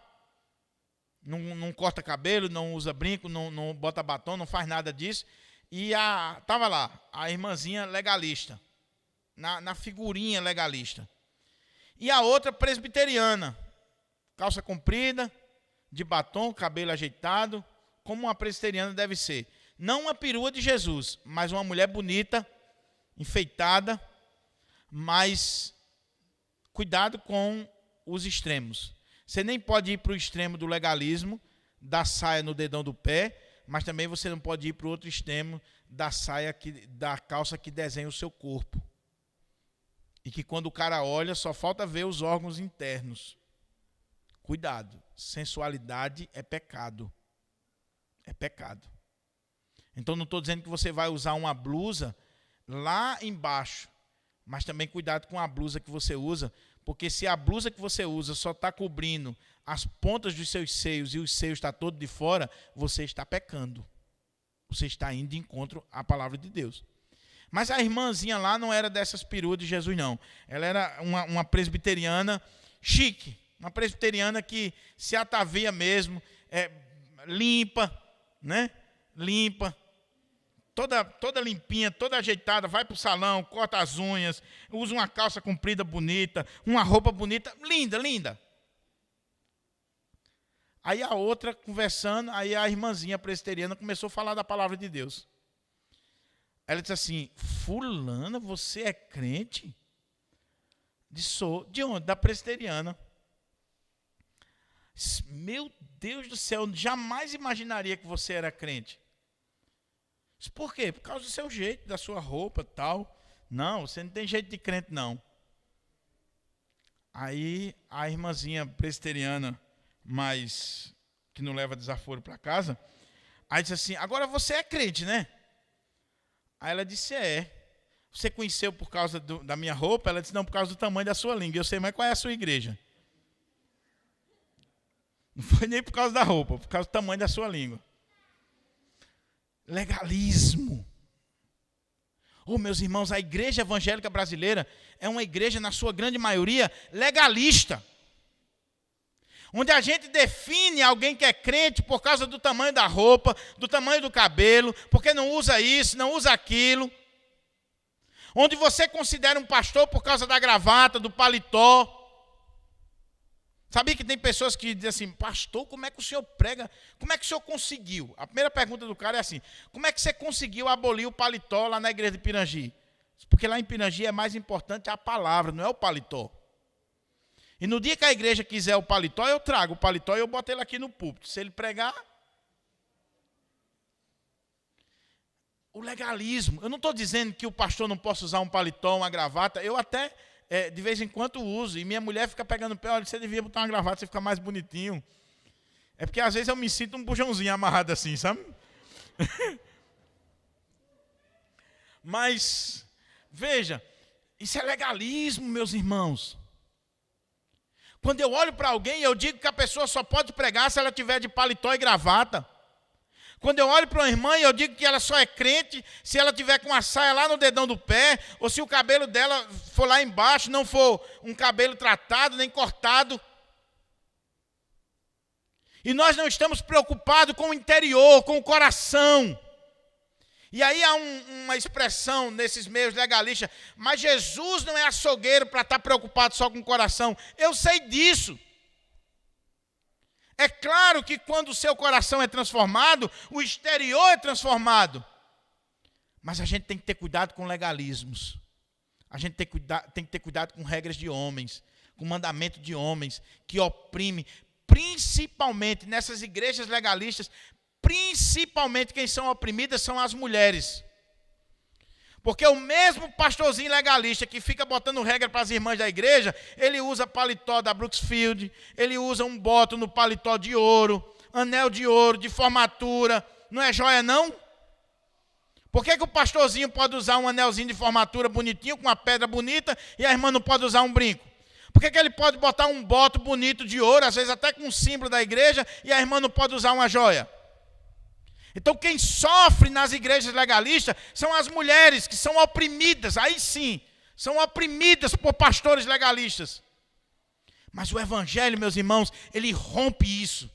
não corta cabelo, não usa brinco, não bota batom, não faz nada disso. E estava lá, a irmãzinha legalista, na figurinha legalista. E a outra presbiteriana, calça comprida, de batom, cabelo ajeitado, como uma presbiteriana deve ser. Não uma perua de Jesus, mas uma mulher bonita, enfeitada, mas cuidado com os extremos. Você nem pode ir para o extremo do legalismo, da saia no dedão do pé, mas também você não pode ir para o outro extremo da saia, da calça que desenha o seu corpo. E que quando o cara olha, só falta ver os órgãos internos. Cuidado, sensualidade é pecado. É pecado. Então não estou dizendo que você vai usar uma blusa lá embaixo, mas também cuidado com a blusa que você usa, porque se a blusa que você usa só está cobrindo as pontas dos seus seios e os seios está todo de fora, você está pecando. Você está indo de encontro à palavra de Deus. Mas a irmãzinha lá não era dessas peruas de Jesus, não. Ela era uma presbiteriana chique, uma presbiteriana que se atavia mesmo, limpa, né? Limpa, toda limpinha, toda ajeitada, vai para o salão, corta as unhas, usa uma calça comprida bonita, uma roupa bonita, linda, linda. Aí a outra conversando, aí a irmãzinha presbiteriana começou a falar da palavra de Deus. Ela disse assim: fulana, você é crente? Sou. De onde? Da presbiteriana. Meu Deus do céu, jamais imaginaria que você era crente. Por quê? Por causa do seu jeito, da sua roupa e tal. Não, você não tem jeito de crente, não. Aí a irmãzinha presbiteriana mas que não leva desaforo para casa. Aí disse assim: agora você é crente, né? Aí ela disse: é. Você conheceu por causa da minha roupa? Ela disse: não, por causa do tamanho da sua língua. Eu sei, mas qual é a sua igreja? Não foi nem por causa da roupa, por causa do tamanho da sua língua. Legalismo. Oh, meus irmãos, a igreja evangélica brasileira é uma igreja, na sua grande maioria, legalista. Onde a gente define alguém que é crente por causa do tamanho da roupa, do tamanho do cabelo, porque não usa isso, não usa aquilo. Onde você considera um pastor por causa da gravata, do paletó. Sabia que tem pessoas que dizem assim: pastor, como é que o senhor prega? Como é que o senhor conseguiu? A primeira pergunta do cara é assim: como é que você conseguiu abolir o paletó lá na igreja de Pirangi? Porque lá em Pirangi é mais importante a palavra, não é o paletó. E no dia que a igreja quiser o paletó, eu trago o paletó e eu boto ele aqui no púlpito. Se ele pregar... O legalismo. Eu não estou dizendo que o pastor não possa usar um paletó, uma gravata. Eu até... de vez em quando uso, e minha mulher fica pegando o pé: olha, você devia botar uma gravata, você fica mais bonitinho. É porque às vezes eu me sinto um bujãozinho amarrado assim, sabe? Mas, veja, isso é legalismo, meus irmãos. Quando eu olho para alguém, eu digo que a pessoa só pode pregar se ela tiver de paletó e gravata. Quando eu olho para uma irmã, eu digo que ela só é crente se ela tiver com a saia lá no dedão do pé, ou se o cabelo dela for lá embaixo, não for um cabelo tratado, nem cortado. E nós não estamos preocupados com o interior, com o coração. E aí há uma expressão nesses meios legalistas: mas Jesus não é açougueiro para estar preocupado só com o coração. Eu sei disso. É claro que quando o seu coração é transformado, o exterior é transformado. Mas a gente tem que ter cuidado com legalismos. A gente tem que ter cuidado com regras de homens, com mandamento de homens, que oprime, principalmente nessas igrejas legalistas, principalmente quem são oprimidas são as mulheres. Porque o mesmo pastorzinho legalista que fica botando regra para as irmãs da igreja, ele usa paletó da Brooksfield, ele usa um boto no paletó de ouro, anel de ouro, de formatura. Não é joia, não? Por que o pastorzinho pode usar um anelzinho de formatura bonitinho, com uma pedra bonita, e a irmã não pode usar um brinco? Por que ele pode botar um boto bonito de ouro, às vezes até com um símbolo da igreja, e a irmã não pode usar uma joia? Então quem sofre nas igrejas legalistas são as mulheres que são oprimidas, aí sim, são oprimidas por pastores legalistas. Mas o evangelho, meus irmãos, ele rompe isso.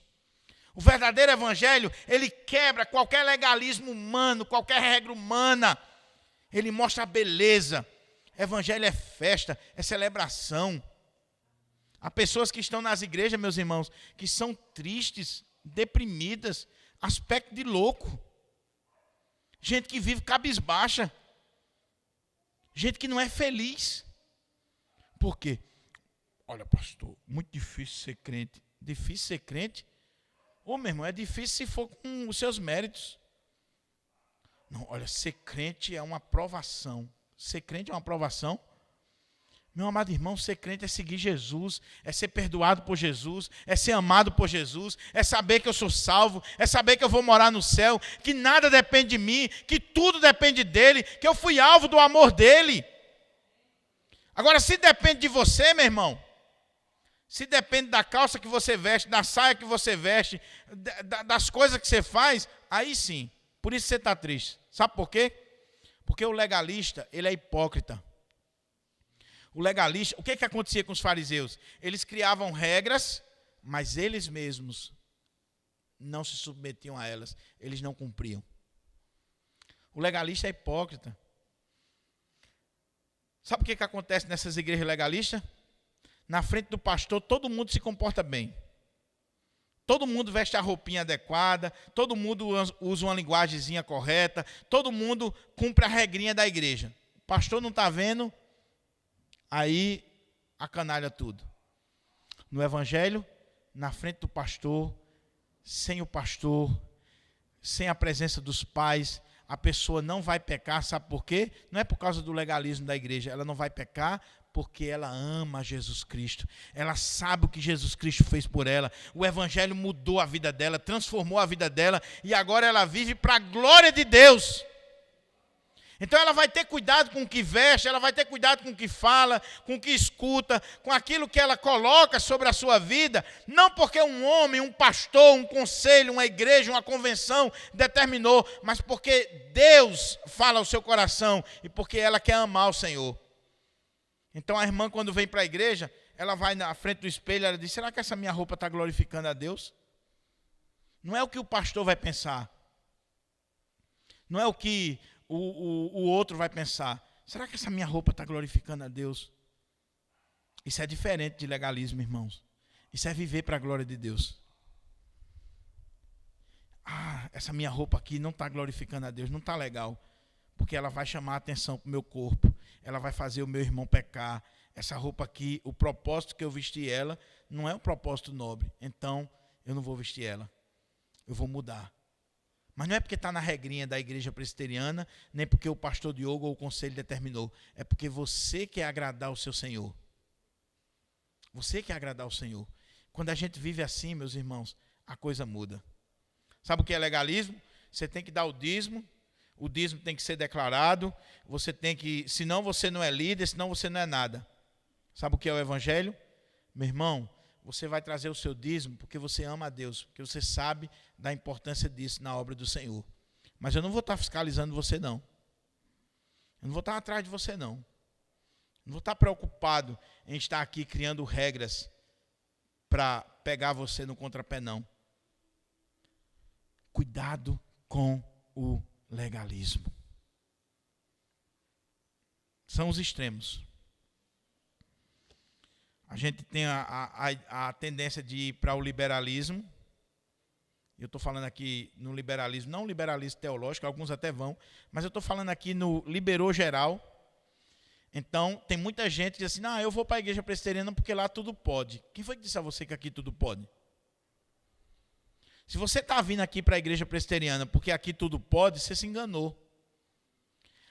O verdadeiro evangelho, ele quebra qualquer legalismo humano, qualquer regra humana. Ele mostra a beleza. Evangelho é festa, é celebração. Há pessoas que estão nas igrejas, meus irmãos, que são tristes, deprimidas, aspecto de louco. Gente que vive cabisbaixa. Gente que não é feliz. Por quê? Olha, pastor, muito difícil ser crente. Difícil ser crente? Ô, meu irmão, é difícil se for com os seus méritos. Não, olha, ser crente é uma provação. Ser crente é uma provação. Meu amado irmão, ser crente é seguir Jesus, é ser perdoado por Jesus, é ser amado por Jesus, é saber que eu sou salvo, é saber que eu vou morar no céu, que nada depende de mim, que tudo depende dele, que eu fui alvo do amor dele. Agora, se depende de você, meu irmão, se depende da calça que você veste, da saia que você veste, das coisas que você faz, aí sim, por isso você está triste. Sabe por quê? Porque o legalista, ele é hipócrita. O legalista, o que acontecia com os fariseus? Eles criavam regras, mas eles mesmos não se submetiam a elas, eles não cumpriam. O legalista é hipócrita. Sabe o que acontece nessas igrejas legalistas? Na frente do pastor, todo mundo se comporta bem. Todo mundo veste a roupinha adequada, todo mundo usa uma linguagemzinha correta, todo mundo cumpre a regrinha da igreja. O pastor não está vendo, aí acanalha tudo. No evangelho, na frente do pastor, sem o pastor, sem a presença dos pais, a pessoa não vai pecar, sabe por quê? Não é por causa do legalismo da igreja, ela não vai pecar porque ela ama Jesus Cristo. Ela sabe o que Jesus Cristo fez por ela. O evangelho mudou a vida dela, transformou a vida dela e agora ela vive para a glória de Deus. Então ela vai ter cuidado com o que veste, ela vai ter cuidado com o que fala, com o que escuta, com aquilo que ela coloca sobre a sua vida, não porque um homem, um pastor, um conselho, uma igreja, uma convenção determinou, mas porque Deus fala ao seu coração e porque ela quer amar o Senhor. Então a irmã, quando vem para a igreja, ela vai na frente do espelho, ela diz, será que essa minha roupa está glorificando a Deus? Não é o que o pastor vai pensar, não é o que o outro vai pensar, será que essa minha roupa está glorificando a Deus? Isso é diferente de legalismo, irmãos. Isso é viver para a glória de Deus. Essa minha roupa aqui não está glorificando a Deus, não está legal, porque ela vai chamar a atenção para o meu corpo, ela vai fazer o meu irmão pecar. Essa roupa aqui, o propósito que eu vesti ela, não é um propósito nobre, então eu não vou vestir ela, eu vou mudar. Mas não é porque está na regrinha da igreja presbiteriana, nem porque o pastor Diogo ou o conselho determinou. É porque você quer agradar o seu Senhor. Você quer agradar o Senhor. Quando a gente vive assim, meus irmãos, a coisa muda. Sabe o que é legalismo? Você tem que dar o dízimo tem que ser declarado, você tem que, senão você não é líder, senão você não é nada. Sabe o que é o evangelho? Meu irmão, você vai trazer o seu dízimo porque você ama a Deus, porque você sabe da importância disso na obra do Senhor. Mas eu não vou estar fiscalizando você, não. Eu não vou estar atrás de você, não. Eu não vou estar preocupado em estar aqui criando regras para pegar você no contrapé, não. Cuidado com o legalismo. São os extremos. A gente tem a tendência de ir para o liberalismo. Eu estou falando aqui no liberalismo, não liberalismo teológico, alguns até vão, mas eu estou falando aqui no liberou geral. Então, tem muita gente que diz assim, eu vou para a igreja presbiteriana porque lá tudo pode. Quem foi que disse a você que aqui tudo pode? Se você está vindo aqui para a igreja presbiteriana porque aqui tudo pode, você se enganou.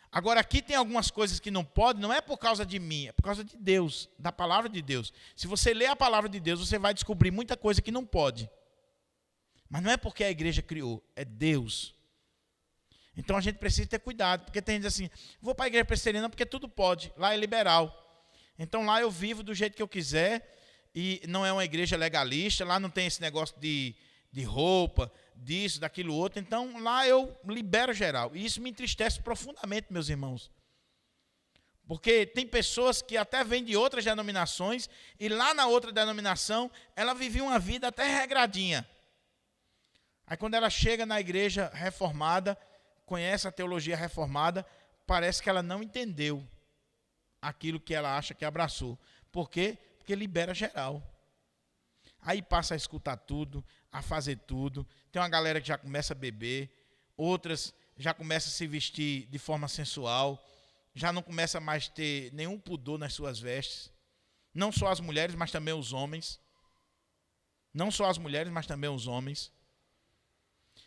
Agora, aqui tem algumas coisas que não podem, não é por causa de mim, é por causa de Deus, da palavra de Deus. Se você ler a palavra de Deus, você vai descobrir muita coisa que não pode. Mas não é porque a igreja criou, é Deus. Então a gente precisa ter cuidado, porque tem gente assim, vou para a igreja presbiteriana porque tudo pode, lá é liberal. Então lá eu vivo do jeito que eu quiser, e não é uma igreja legalista, lá não tem esse negócio de roupa, disso, daquilo outro. Então lá eu libero geral. E isso me entristece profundamente, meus irmãos. Porque tem pessoas que até vêm de outras denominações, e lá na outra denominação, ela vivia uma vida até regradinha. Aí quando ela chega na igreja reformada, conhece a teologia reformada, parece que ela não entendeu aquilo que ela acha que abraçou. Por quê? Porque libera geral. Aí passa a escutar tudo, a fazer tudo. Tem uma galera que já começa a beber, outras já começam a se vestir de forma sensual, já não começa mais a ter nenhum pudor nas suas vestes. Não só as mulheres, mas também os homens. Não só as mulheres, mas também os homens.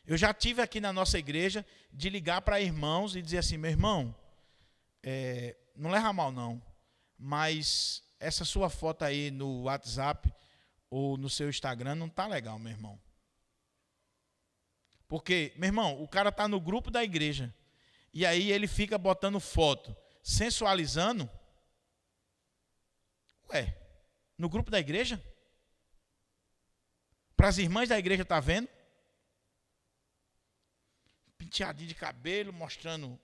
Eu já tive aqui na nossa igreja de ligar para irmãos e dizer assim, meu irmão, não leva mal não, mas essa sua foto aí no WhatsApp ou no seu Instagram não está legal, meu irmão. Porque, meu irmão, o cara está no grupo da igreja e aí ele fica botando foto, sensualizando. No grupo da igreja? Para as irmãs da igreja, está vendo? Penteadinho de cabelo, mostrando.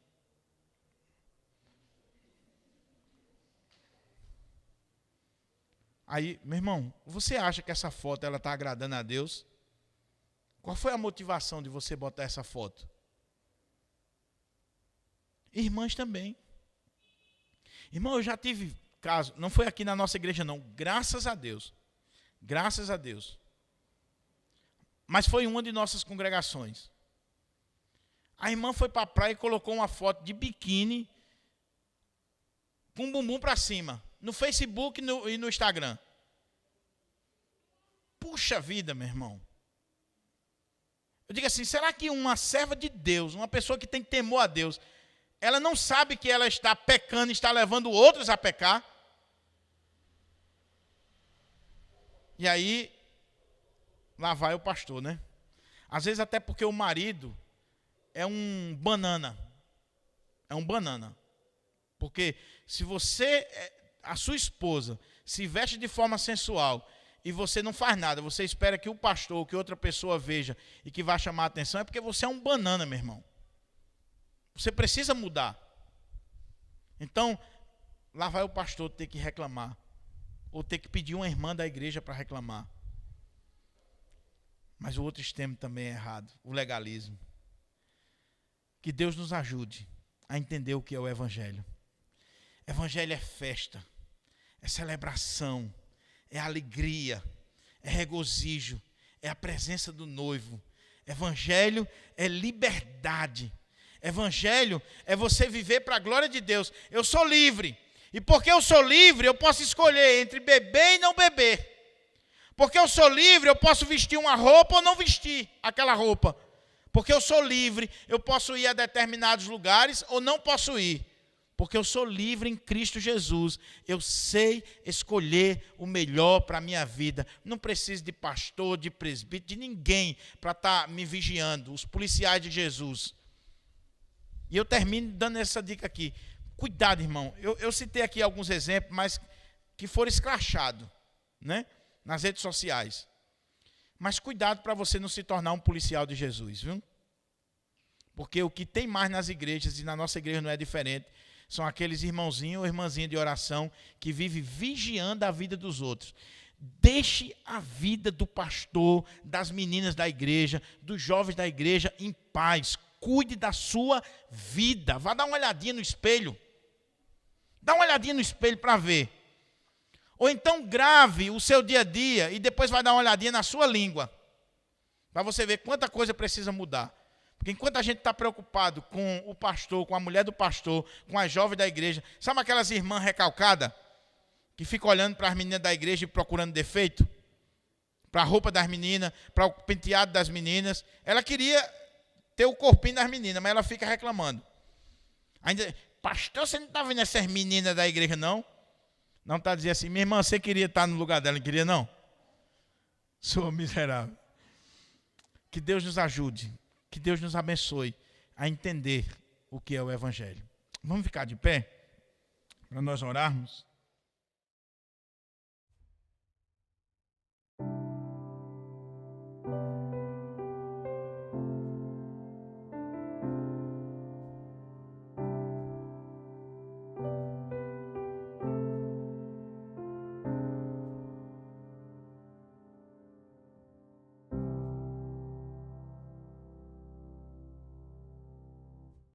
Aí, meu irmão, você acha que essa foto ela está agradando a Deus? Qual foi a motivação de você botar essa foto? Irmãs também. Irmão, eu já tive caso, não foi aqui na nossa igreja não, graças a Deus. Graças a Deus. Mas foi em uma de nossas congregações. A irmã foi para a praia e colocou uma foto de biquíni com o bumbum para cima, no Facebook e no Instagram. Puxa vida, meu irmão. Eu digo assim, será que uma serva de Deus, uma pessoa que tem temor a Deus, ela não sabe que ela está pecando e está levando outros a pecar? E aí, lá vai o pastor, né? Às vezes até porque o marido é um banana. É um banana. Porque se você, a sua esposa, se veste de forma sensual e você não faz nada, você espera que o pastor ou que outra pessoa veja e que vai chamar a atenção, é porque você é um banana, meu irmão. Você precisa mudar. Então, lá vai o pastor ter que reclamar. Ou ter que pedir uma irmã da igreja para reclamar. Mas o outro extremo também é errado, o legalismo. Que Deus nos ajude a entender o que é o Evangelho. Evangelho é festa, é celebração, é alegria, é regozijo, é a presença do noivo. Evangelho é liberdade. Evangelho é você viver para a glória de Deus. Eu sou livre. E porque eu sou livre, eu posso escolher entre beber e não beber. Porque eu sou livre, eu posso vestir uma roupa ou não vestir aquela roupa. Porque eu sou livre, eu posso ir a determinados lugares ou não posso ir. Porque eu sou livre em Cristo Jesus. Eu sei escolher o melhor para a minha vida. Não preciso de pastor, de presbítero, de ninguém para estar me vigiando. Os policiais de Jesus. E eu termino dando essa dica aqui. Cuidado, irmão. Eu citei aqui alguns exemplos, mas que foram escrachados, né, nas redes sociais. Mas cuidado para você não se tornar um policial de Jesus, viu? Porque o que tem mais nas igrejas, e na nossa igreja não é diferente, são aqueles irmãozinhos ou irmãzinhas de oração que vivem vigiando a vida dos outros. Deixe a vida do pastor, das meninas da igreja, dos jovens da igreja em paz. Cuide da sua vida. Vá dar uma olhadinha no espelho. Dá uma olhadinha no espelho para ver. Ou então grave o seu dia a dia e depois vai dar uma olhadinha na sua língua. Para você ver quanta coisa precisa mudar. Porque enquanto a gente está preocupado com o pastor, com a mulher do pastor, com as jovens da igreja, sabe aquelas irmãs recalcadas que ficam olhando para as meninas da igreja e procurando defeito? Para a roupa das meninas, para o penteado das meninas. Ela queria ter o corpinho das meninas, mas ela fica reclamando. Ainda, pastor, você não está vendo essas meninas da igreja, não? Não está dizendo assim, minha irmã, você queria estar no lugar dela, não queria, não? Sou miserável. Que Deus nos ajude, que Deus nos abençoe a entender o que é o Evangelho. Vamos ficar de pé para nós orarmos?